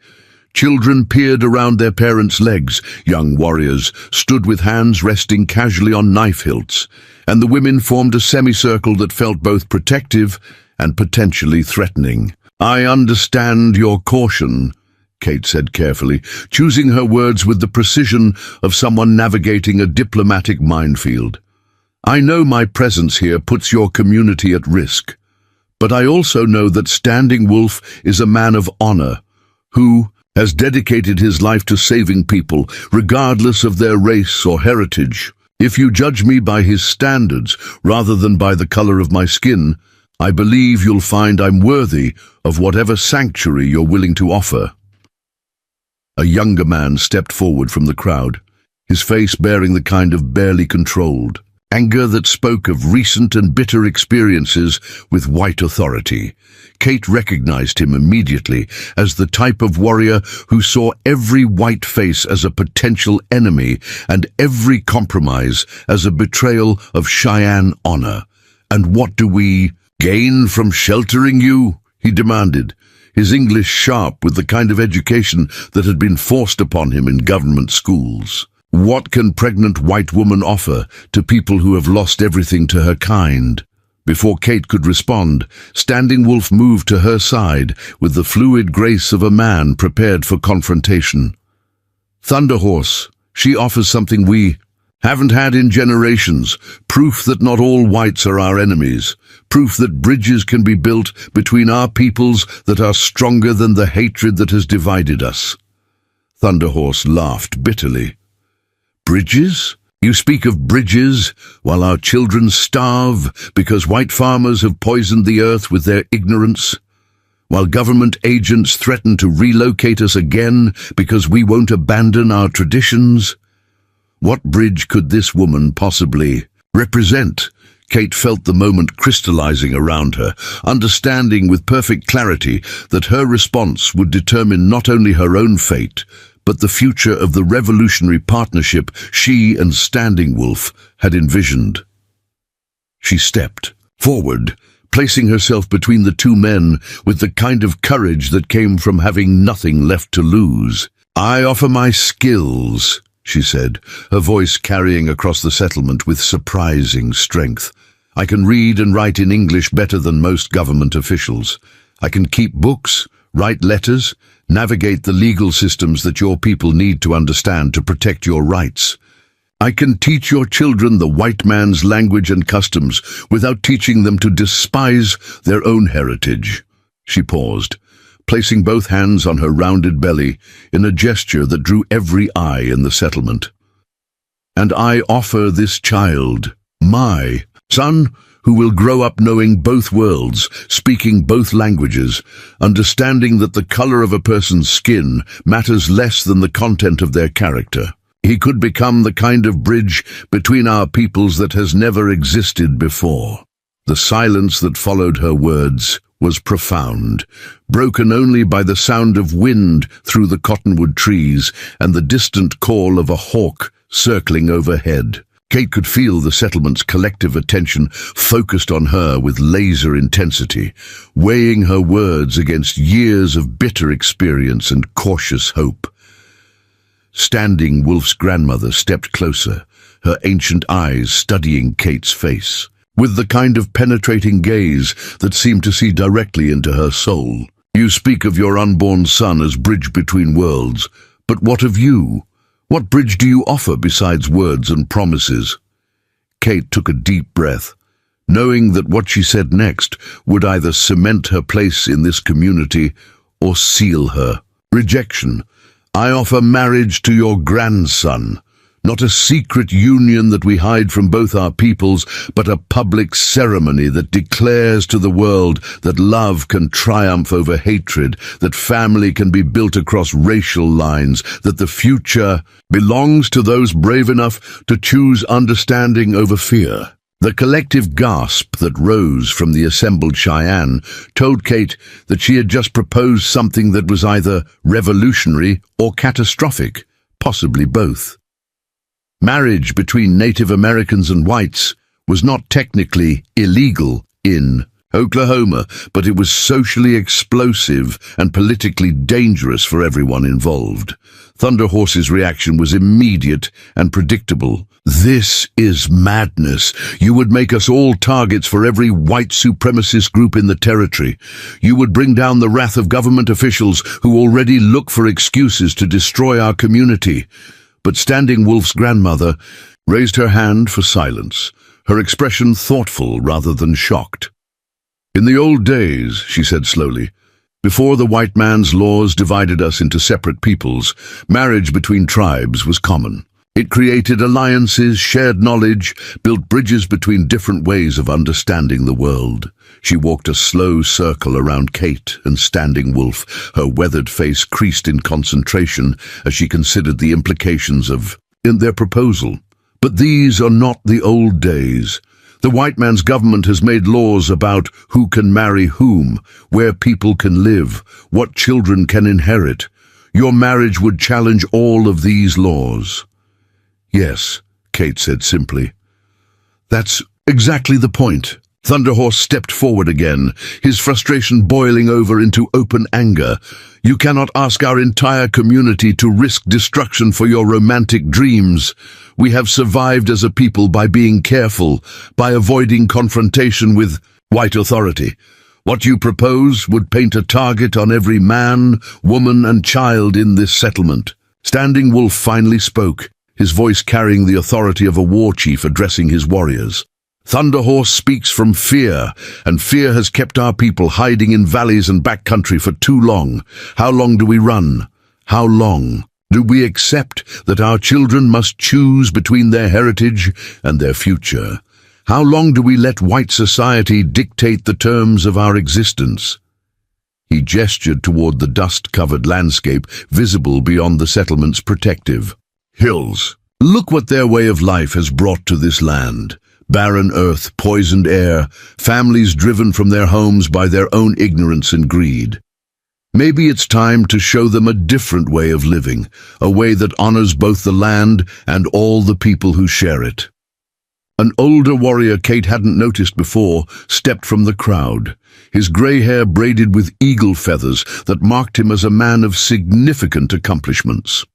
Children peered around their parents' legs, young warriors stood with hands resting casually on knife hilts, and the women formed a semicircle that felt both protective and potentially threatening. "I understand your caution," Kate said carefully, choosing her words with the precision of someone navigating a diplomatic minefield. "I know my presence here puts your community at risk, but I also know that Standing Wolf is a man of honor who has dedicated his life to saving people, regardless of their race or heritage. If you judge me by his standards rather than by the color of my skin, I believe you'll find I'm worthy of whatever sanctuary you're willing to offer." A younger man stepped forward from the crowd, his face bearing the kind of barely controlled anger that spoke of recent and bitter experiences with white authority. Kate recognized him immediately as the type of warrior who saw every white face as a potential enemy and every compromise as a betrayal of Cheyenne honor. "And what do we gain from sheltering you?" he demanded, his English sharp with the kind of education that had been forced upon him in government schools. "What can pregnant white woman offer to people who have lost everything to her kind?" Before Kate could respond, Standing Wolf moved to her side with the fluid grace of a man prepared for confrontation. "Thunderhorse, she offers something we haven't had in generations, proof that not all whites are our enemies, proof that bridges can be built between our peoples that are stronger than the hatred that has divided us." Thunderhorse laughed bitterly. "Bridges? You speak of bridges while our children starve because white farmers have poisoned the earth with their ignorance? While government agents threaten to relocate us again because we won't abandon our traditions? What bridge could this woman possibly represent?" Kate felt the moment crystallizing around her, understanding with perfect clarity that her response would determine not only her own fate, but the future of the revolutionary partnership she and Standing Wolf had envisioned. She stepped forward, placing herself between the two men with the kind of courage that came from having nothing left to lose. "I offer my skills," she said, her voice carrying across the settlement with surprising strength. "I can read and write in English better than most government officials. I can keep books, write letters, navigate the legal systems that your people need to understand to protect your rights. I can teach your children the white man's language and customs without teaching them to despise their own heritage." She paused, placing both hands on her rounded belly in a gesture that drew every eye in the settlement. "And I offer this child, my son, who will grow up knowing both worlds, speaking both languages, understanding that the color of a person's skin matters less than the content of their character. He could become the kind of bridge between our peoples that has never existed before." The silence that followed her words was profound, broken only by the sound of wind through the cottonwood trees and the distant call of a hawk circling overhead. Kate could feel the settlement's collective attention focused on her with laser intensity, weighing her words against years of bitter experience and cautious hope. Standing Wolf's grandmother stepped closer, her ancient eyes studying Kate's face, with the kind of penetrating gaze that seemed to see directly into her soul. "You speak of your unborn son as bridge between worlds, but what of you? What bridge do you offer besides words and promises?" Kate took a deep breath, knowing that what she said next would either cement her place in this community or seal her. "Rejection. I offer marriage to your grandson, not a secret union that we hide from both our peoples, but a public ceremony that declares to the world that love can triumph over hatred, that family can be built across racial lines, that the future belongs to those brave enough to choose understanding over fear. The collective gasp that rose from the assembled Cheyenne told Kate that she had just proposed something that was either revolutionary or catastrophic, possibly both. Marriage between Native Americans and whites was not technically illegal in Oklahoma, but it was socially explosive and politically dangerous for everyone involved. Thunder Horse's reaction was immediate and predictable. "This is madness. You would make us all targets for every white supremacist group in the territory. You would bring down the wrath of government officials who already look for excuses to destroy our community." But Standing Wolf's grandmother raised her hand for silence, her expression thoughtful rather than shocked. "In the old days," she said slowly, "before the white man's laws divided us into separate peoples, marriage between tribes was common. It created alliances, shared knowledge, built bridges between different ways of understanding the world." She walked a slow circle around Kate and Standing Wolf, her weathered face creased in concentration as she considered the implications of their proposal. "But these are not the old days. The white man's government has made laws about who can marry whom, where people can live, what children can inherit. Your marriage would challenge all of these laws." "Yes," Kate said simply. "That's exactly the point." Thunderhorse stepped forward again, his frustration boiling over into open anger. "You cannot ask our entire community to risk destruction for your romantic dreams. We have survived as a people by being careful, by avoiding confrontation with white authority. What you propose would paint a target on every man, woman, and child in this settlement." Standing Wolf finally spoke, his voice carrying the authority of a war chief addressing his warriors. "Thunderhorse speaks from fear, and fear has kept our people hiding in valleys and backcountry for too long. How long do we run? How long do we accept that our children must choose between their heritage and their future? How long do we let white society dictate the terms of our existence?" He gestured toward the dust-covered landscape visible beyond the settlement's protective hills. "Look what their way of life has brought to this land. Barren earth, poisoned air, families driven from their homes by their own ignorance and greed. Maybe it's time to show them a different way of living, a way that honors both the land and all the people who share it." An older warrior Kate hadn't noticed before stepped from the crowd, his grey hair braided with eagle feathers that marked him as a man of significant accomplishments.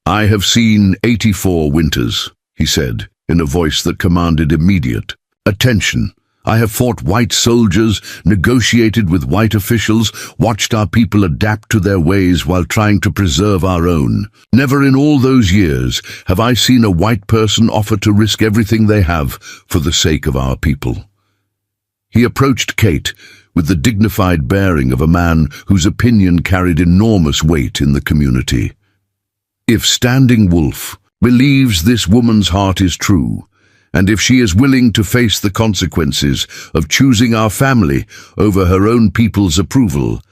"I have seen 84 winters," he said, in a voice that commanded immediate attention. "I have fought white soldiers, negotiated with white officials, watched our people adapt to their ways while trying to preserve our own. Never in all those years have I seen a white person offer to risk everything they have for the sake of our people." He approached Kate with the dignified bearing of a man whose opinion carried enormous weight in the community. "If Standing Wolf believes this woman's heart is true, and if she is willing to face the consequences of choosing our family over her own people's approval,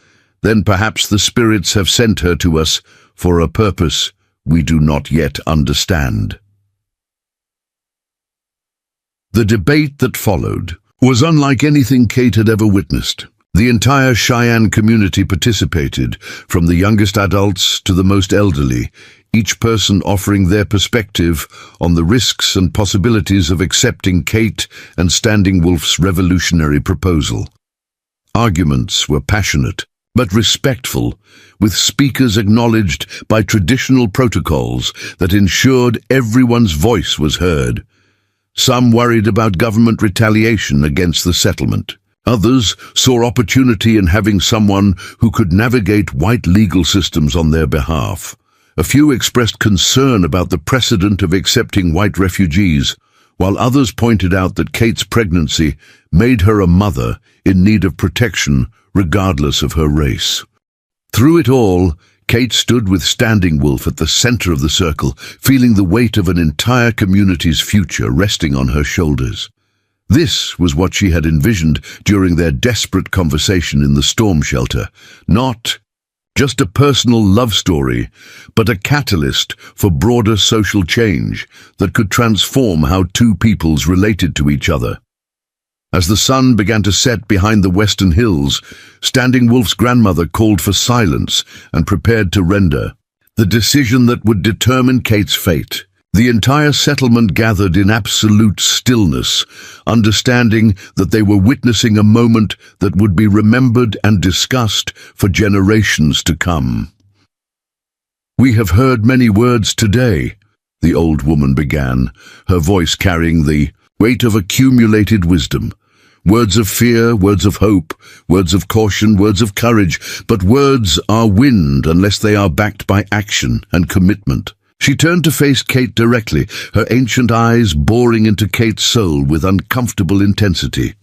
then perhaps the spirits have sent her to us for a purpose we do not yet understand." The debate that followed was unlike anything Kate had ever witnessed. The entire Cheyenne community participated, from the youngest adults to the most elderly, each person offering their perspective on the risks and possibilities of accepting Kate and Standing Wolf's revolutionary proposal. Arguments were passionate, but respectful, with speakers acknowledged by traditional protocols that ensured everyone's voice was heard. Some worried about government retaliation against the settlement. Others saw opportunity in having someone who could navigate white legal systems on their behalf. A few expressed concern about the precedent of accepting white refugees, while others pointed out that Kate's pregnancy made her a mother in need of protection regardless of her race. Through it all, Kate stood with Standing Wolf at the center of the circle, feeling the weight of an entire community's future resting on her shoulders. This was what she had envisioned during their desperate conversation in the storm shelter. Not just a personal love story, but a catalyst for broader social change that could transform how two peoples related to each other. As the sun began to set behind the western hills, Standing Wolf's grandmother called for silence and prepared to render the decision that would determine Kate's fate. The entire settlement gathered in absolute stillness, understanding that they were witnessing a moment that would be remembered and discussed for generations to come. "We have heard many words today," the old woman began, her voice carrying the weight of accumulated wisdom. Words of fear, words of hope, words of caution, words of courage, but words are wind unless they are backed by action and commitment. She turned to face Kate directly, her ancient eyes boring into Kate's soul with uncomfortable intensity.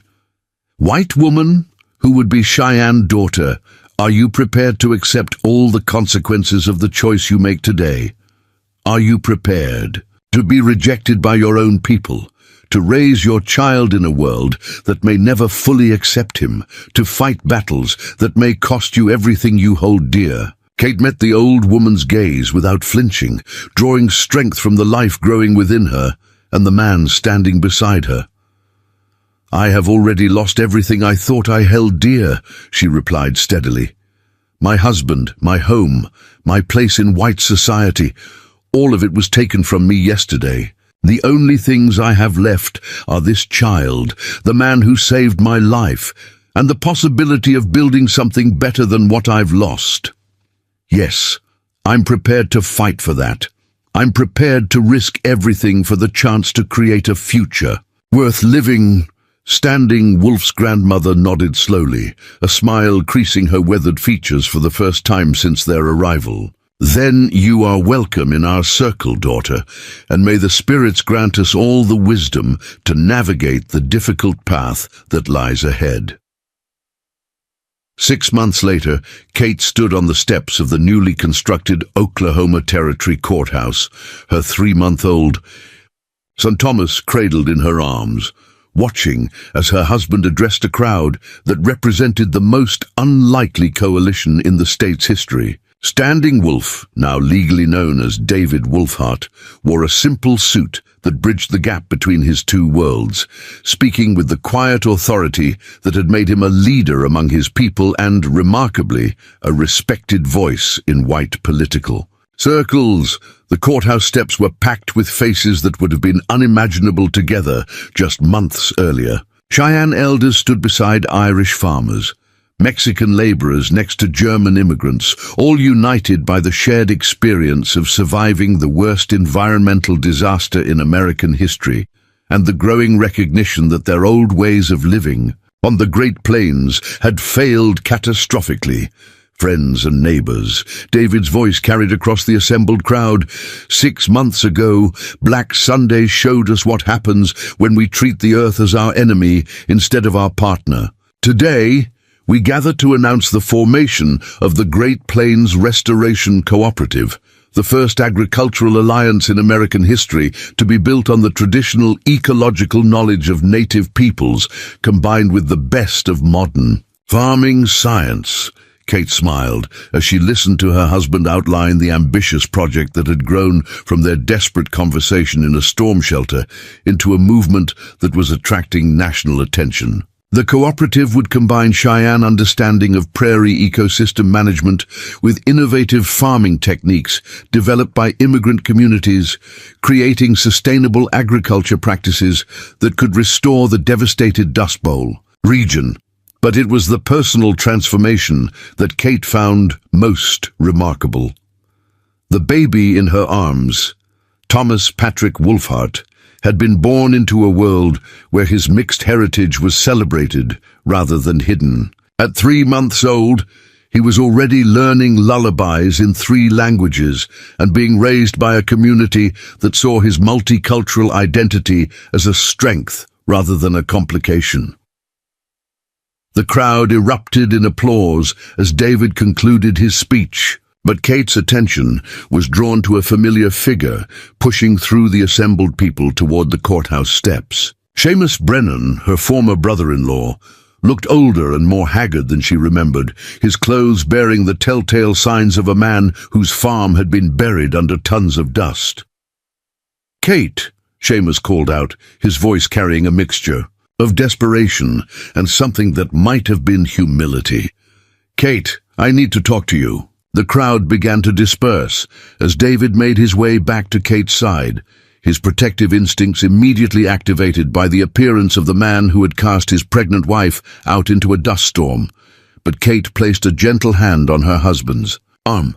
"White woman, who would be Cheyenne daughter, are you prepared to accept all the consequences of the choice you make today? Are you prepared to be rejected by your own people, to raise your child in a world that may never fully accept him, to fight battles that may cost you everything you hold dear?" Kate met the old woman's gaze without flinching, drawing strength from the life growing within her and the man standing beside her. "I have already lost everything I thought I held dear," she replied steadily. "My husband, my home, my place in white society, all of it was taken from me yesterday. The only things I have left are this child, the man who saved my life, and the possibility of building something better than what I've lost. Yes, I'm prepared to fight for that. I'm prepared to risk everything for the chance to create a future worth living." Standing Wolf's grandmother nodded slowly, a smile creasing her weathered features for the first time since their arrival. "Then you are welcome in our circle, daughter, and may the spirits grant us all the wisdom to navigate the difficult path that lies ahead." 6 months later, Kate stood on the steps of the newly constructed Oklahoma Territory Courthouse, her 3-month-old son Thomas cradled in her arms, watching as her husband addressed a crowd that represented the most unlikely coalition in the state's history. Standing Wolf, now legally known as David Wolfhart, wore a simple suit that bridged the gap between his two worlds, speaking with the quiet authority that had made him a leader among his people and, remarkably, a respected voice in white political circles. The courthouse steps were packed with faces that would have been unimaginable together just months earlier. Cheyenne elders stood beside Irish farmers, Mexican laborers next to German immigrants, all united by the shared experience of surviving the worst environmental disaster in American history, and the growing recognition that their old ways of living on the Great Plains had failed catastrophically. Friends and neighbors, David's voice carried across the assembled crowd. 6 months ago, Black Sunday showed us what happens when we treat the earth as our enemy instead of our partner. Today, we gather to announce the formation of the Great Plains Restoration Cooperative, the first agricultural alliance in American history to be built on the traditional ecological knowledge of native peoples, combined with the best of modern farming science. Kate smiled as she listened to her husband outline the ambitious project that had grown from their desperate conversation in a storm shelter into a movement that was attracting national attention. The cooperative would combine Cheyenne understanding of prairie ecosystem management with innovative farming techniques developed by immigrant communities, creating sustainable agriculture practices that could restore the devastated Dust Bowl region. But it was the personal transformation that Kate found most remarkable. The baby in her arms, Thomas Patrick Wolfhart, had been born into a world where his mixed heritage was celebrated rather than hidden. At 3 months old, he was already learning lullabies in 3 languages and being raised by a community that saw his multicultural identity as a strength rather than a complication. The crowd erupted in applause as David concluded his speech. But Kate's attention was drawn to a familiar figure pushing through the assembled people toward the courthouse steps. Seamus Brennan, her former brother-in-law, looked older and more haggard than she remembered, his clothes bearing the telltale signs of a man whose farm had been buried under tons of dust. "Kate," Seamus called out, his voice carrying a mixture of desperation and something that might have been humility. "Kate, I need to talk to you." The crowd began to disperse as David made his way back to Kate's side, his protective instincts immediately activated by the appearance of the man who had cast his pregnant wife out into a dust storm. But Kate placed a gentle hand on her husband's arm,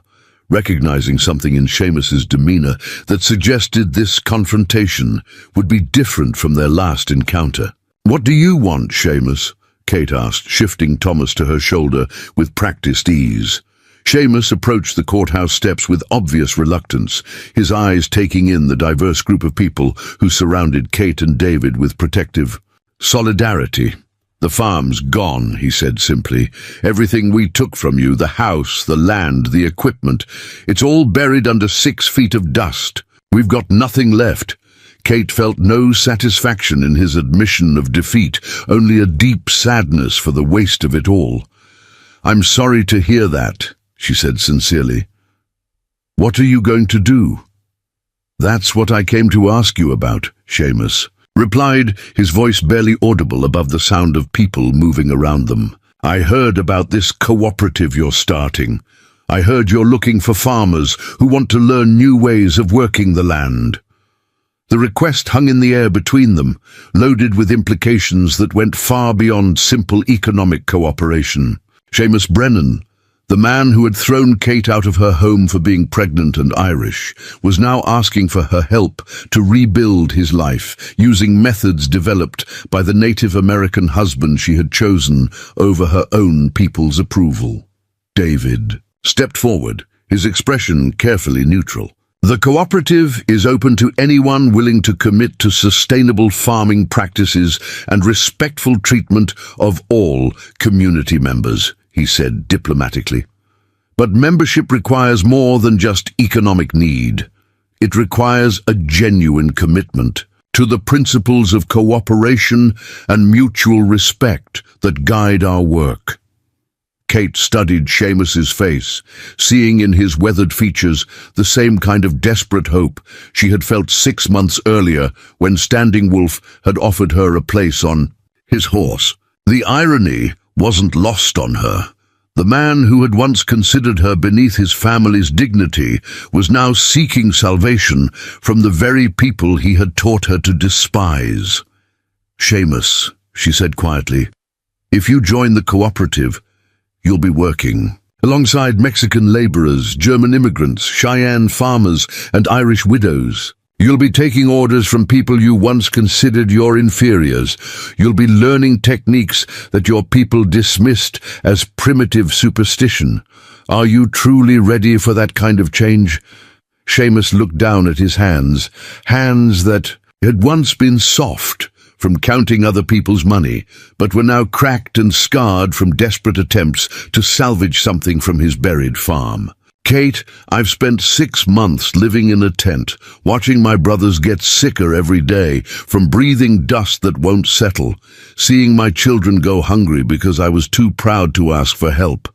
recognizing something in Seamus's demeanor that suggested this confrontation would be different from their last encounter. "What do you want, Seamus?" Kate asked, shifting Thomas to her shoulder with practiced ease. Seamus approached the courthouse steps with obvious reluctance, his eyes taking in the diverse group of people who surrounded Kate and David with protective solidarity. "The farm's gone," he said simply. "Everything we took from you, the house, the land, the equipment, it's all buried under 6 feet of dust. We've got nothing left." Kate felt no satisfaction in his admission of defeat, only a deep sadness for the waste of it all. "I'm sorry to hear that," she said sincerely. "What are you going to do?" "That's what I came to ask you about," Seamus replied, his voice barely audible above the sound of people moving around them. "I heard about this cooperative you're starting. I heard you're looking for farmers who want to learn new ways of working the land." The request hung in the air between them, loaded with implications that went far beyond simple economic cooperation. Seamus Brennan, the man who had thrown Kate out of her home for being pregnant and Irish, was now asking for her help to rebuild his life, using methods developed by the Native American husband she had chosen over her own people's approval. David stepped forward, his expression carefully neutral. "The cooperative is open to anyone willing to commit to sustainable farming practices and respectful treatment of all community members," he said diplomatically. "But membership requires more than just economic need. It requires a genuine commitment to the principles of cooperation and mutual respect that guide our work." Kate studied Seamus's face, seeing in his weathered features the same kind of desperate hope she had felt 6 months earlier when Standing Wolf had offered her a place on his horse. The irony wasn't lost on her. The man who had once considered her beneath his family's dignity was now seeking salvation from the very people he had taught her to despise. "Seamus," she said quietly, "if you join the cooperative, you'll be working alongside Mexican laborers, German immigrants, Cheyenne farmers, and Irish widows. You'll be taking orders from people you once considered your inferiors. You'll be learning techniques that your people dismissed as primitive superstition. Are you truly ready for that kind of change?" Seamus looked down at his hands that had once been soft from counting other people's money, but were now cracked and scarred from desperate attempts to salvage something from his buried farm. "Kate, I've spent 6 months living in a tent, watching my brothers get sicker every day from breathing dust that won't settle, seeing my children go hungry because I was too proud to ask for help.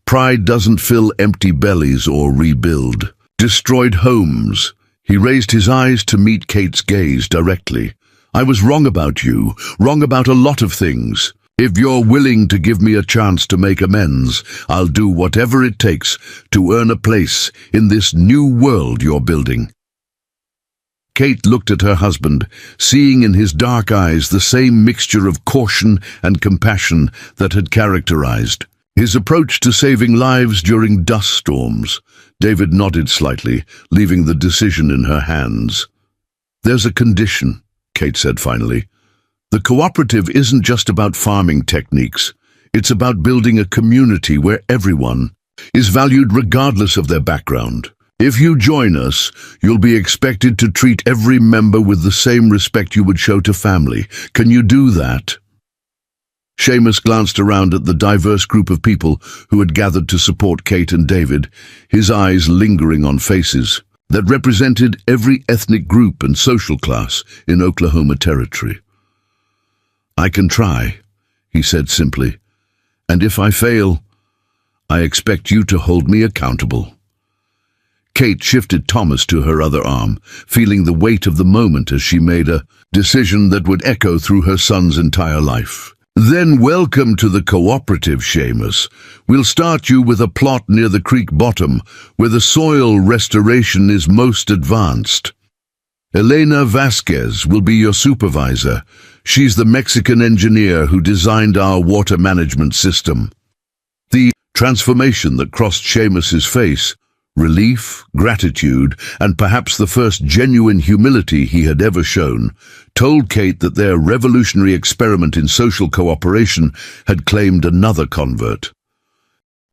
Pride doesn't fill empty bellies or rebuild. Destroyed homes." He raised his eyes to meet Kate's gaze directly. "I was wrong about you, wrong about a lot of things. If you're willing to give me a chance to make amends, I'll do whatever it takes to earn a place in this new world you're building." Kate looked at her husband, seeing in his dark eyes the same mixture of caution and compassion that had characterized his approach to saving lives during dust storms. David nodded slightly, leaving the decision in her hands. "There's a condition," Kate said finally. "The cooperative isn't just about farming techniques. It's about building a community where everyone is valued regardless of their background. If you join us, you'll be expected to treat every member with the same respect you would show to family. Can you do that?" Seamus glanced around at the diverse group of people who had gathered to support Kate and David, his eyes lingering on faces that represented every ethnic group and social class in Oklahoma Territory. "I can try," he said simply, "and if I fail, I expect you to hold me accountable." Kate shifted Thomas to her other arm, feeling the weight of the moment as she made a decision that would echo through her son's entire life. "Then welcome to the cooperative, Seamus. We'll start you with a plot near the creek bottom, where the soil restoration is most advanced. Elena Vasquez will be your supervisor. She's the Mexican engineer who designed our water management system." The transformation that crossed Seamus's face, relief, gratitude, and perhaps the first genuine humility he had ever shown, told Kate that their revolutionary experiment in social cooperation had claimed another convert.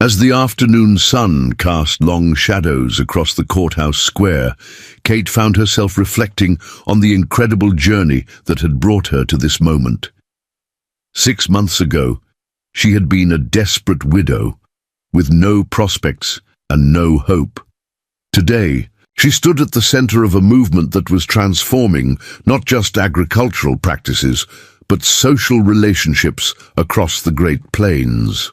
As the afternoon sun cast long shadows across the courthouse square, Kate found herself reflecting on the incredible journey that had brought her to this moment. 6 months ago, she had been a desperate widow, with no prospects and no hope. Today, she stood at the center of a movement that was transforming not just agricultural practices, but social relationships across the Great Plains.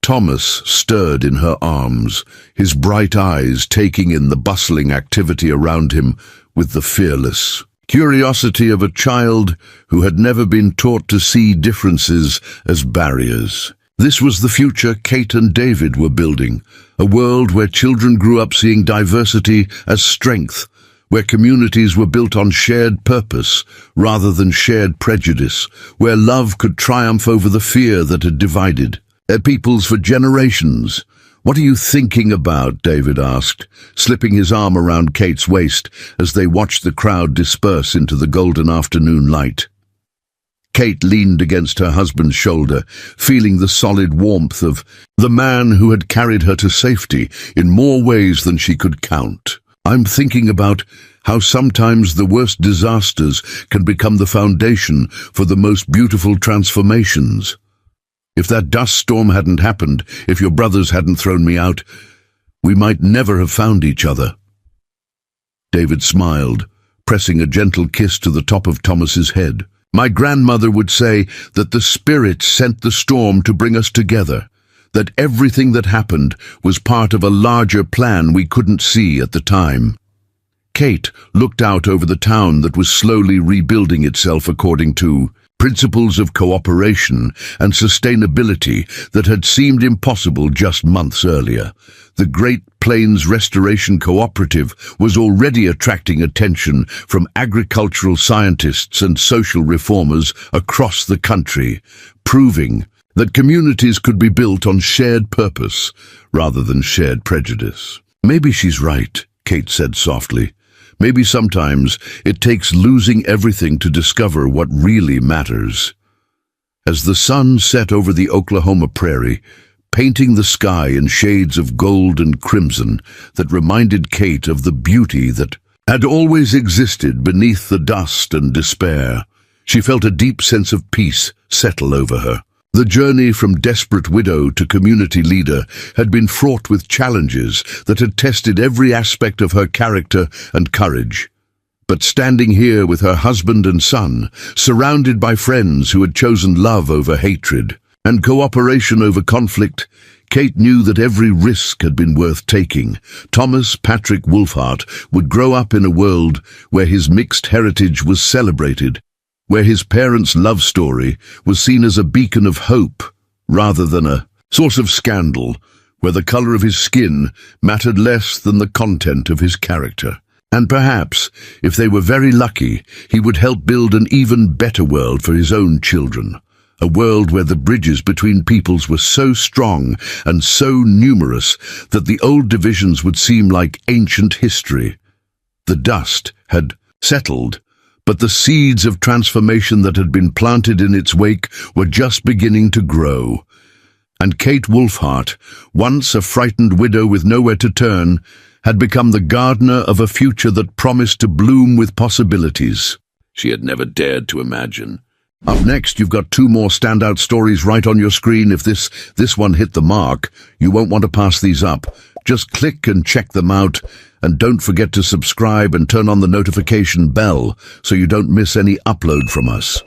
Thomas stirred in her arms, his bright eyes taking in the bustling activity around him with the fearless curiosity of a child who had never been taught to see differences as barriers. This was the future Kate and David were building, a world where children grew up seeing diversity as strength, where communities were built on shared purpose rather than shared prejudice, where love could triumph over the fear that had divided peoples for generations. "What are you thinking about?" David asked, slipping his arm around Kate's waist as they watched the crowd disperse into the golden afternoon light. Kate leaned against her husband's shoulder, feeling the solid warmth of the man who had carried her to safety in more ways than she could count. "I'm thinking about how sometimes the worst disasters can become the foundation for the most beautiful transformations. If that dust storm hadn't happened, if your brothers hadn't thrown me out, we might never have found each other." David smiled, pressing a gentle kiss to the top of Thomas's head. "My grandmother would say that the Spirit sent the storm to bring us together, that everything that happened was part of a larger plan we couldn't see at the time." Kate looked out over the town that was slowly rebuilding itself according to principles of cooperation and sustainability that had seemed impossible just months earlier. The Great Plains Restoration Cooperative was already attracting attention from agricultural scientists and social reformers across the country, proving that communities could be built on shared purpose rather than shared prejudice. "Maybe she's right," Kate said softly. "Maybe sometimes it takes losing everything to discover what really matters." As the sun set over the Oklahoma prairie, painting the sky in shades of gold and crimson that reminded Kate of the beauty that had always existed beneath the dust and despair, she felt a deep sense of peace settle over her. The journey from desperate widow to community leader had been fraught with challenges that had tested every aspect of her character and courage. But standing here with her husband and son, surrounded by friends who had chosen love over hatred and cooperation over conflict, Kate knew that every risk had been worth taking. Thomas Patrick Wolfhart would grow up in a world where his mixed heritage was celebrated, where his parents' love story was seen as a beacon of hope rather than a source of scandal, where the color of his skin mattered less than the content of his character. And perhaps, if they were very lucky, he would help build an even better world for his own children, a world where the bridges between peoples were so strong and so numerous that the old divisions would seem like ancient history. The dust had settled, but the seeds of transformation that had been planted in its wake were just beginning to grow. And Kate Wolfhart, once a frightened widow with nowhere to turn, had become the gardener of a future that promised to bloom with possibilities she had never dared to imagine. Up next, you've got two more standout stories right on your screen. If this one hit the mark, you won't want to pass these up. Just click and check them out, and don't forget to subscribe and turn on the notification bell so you don't miss any upload from us.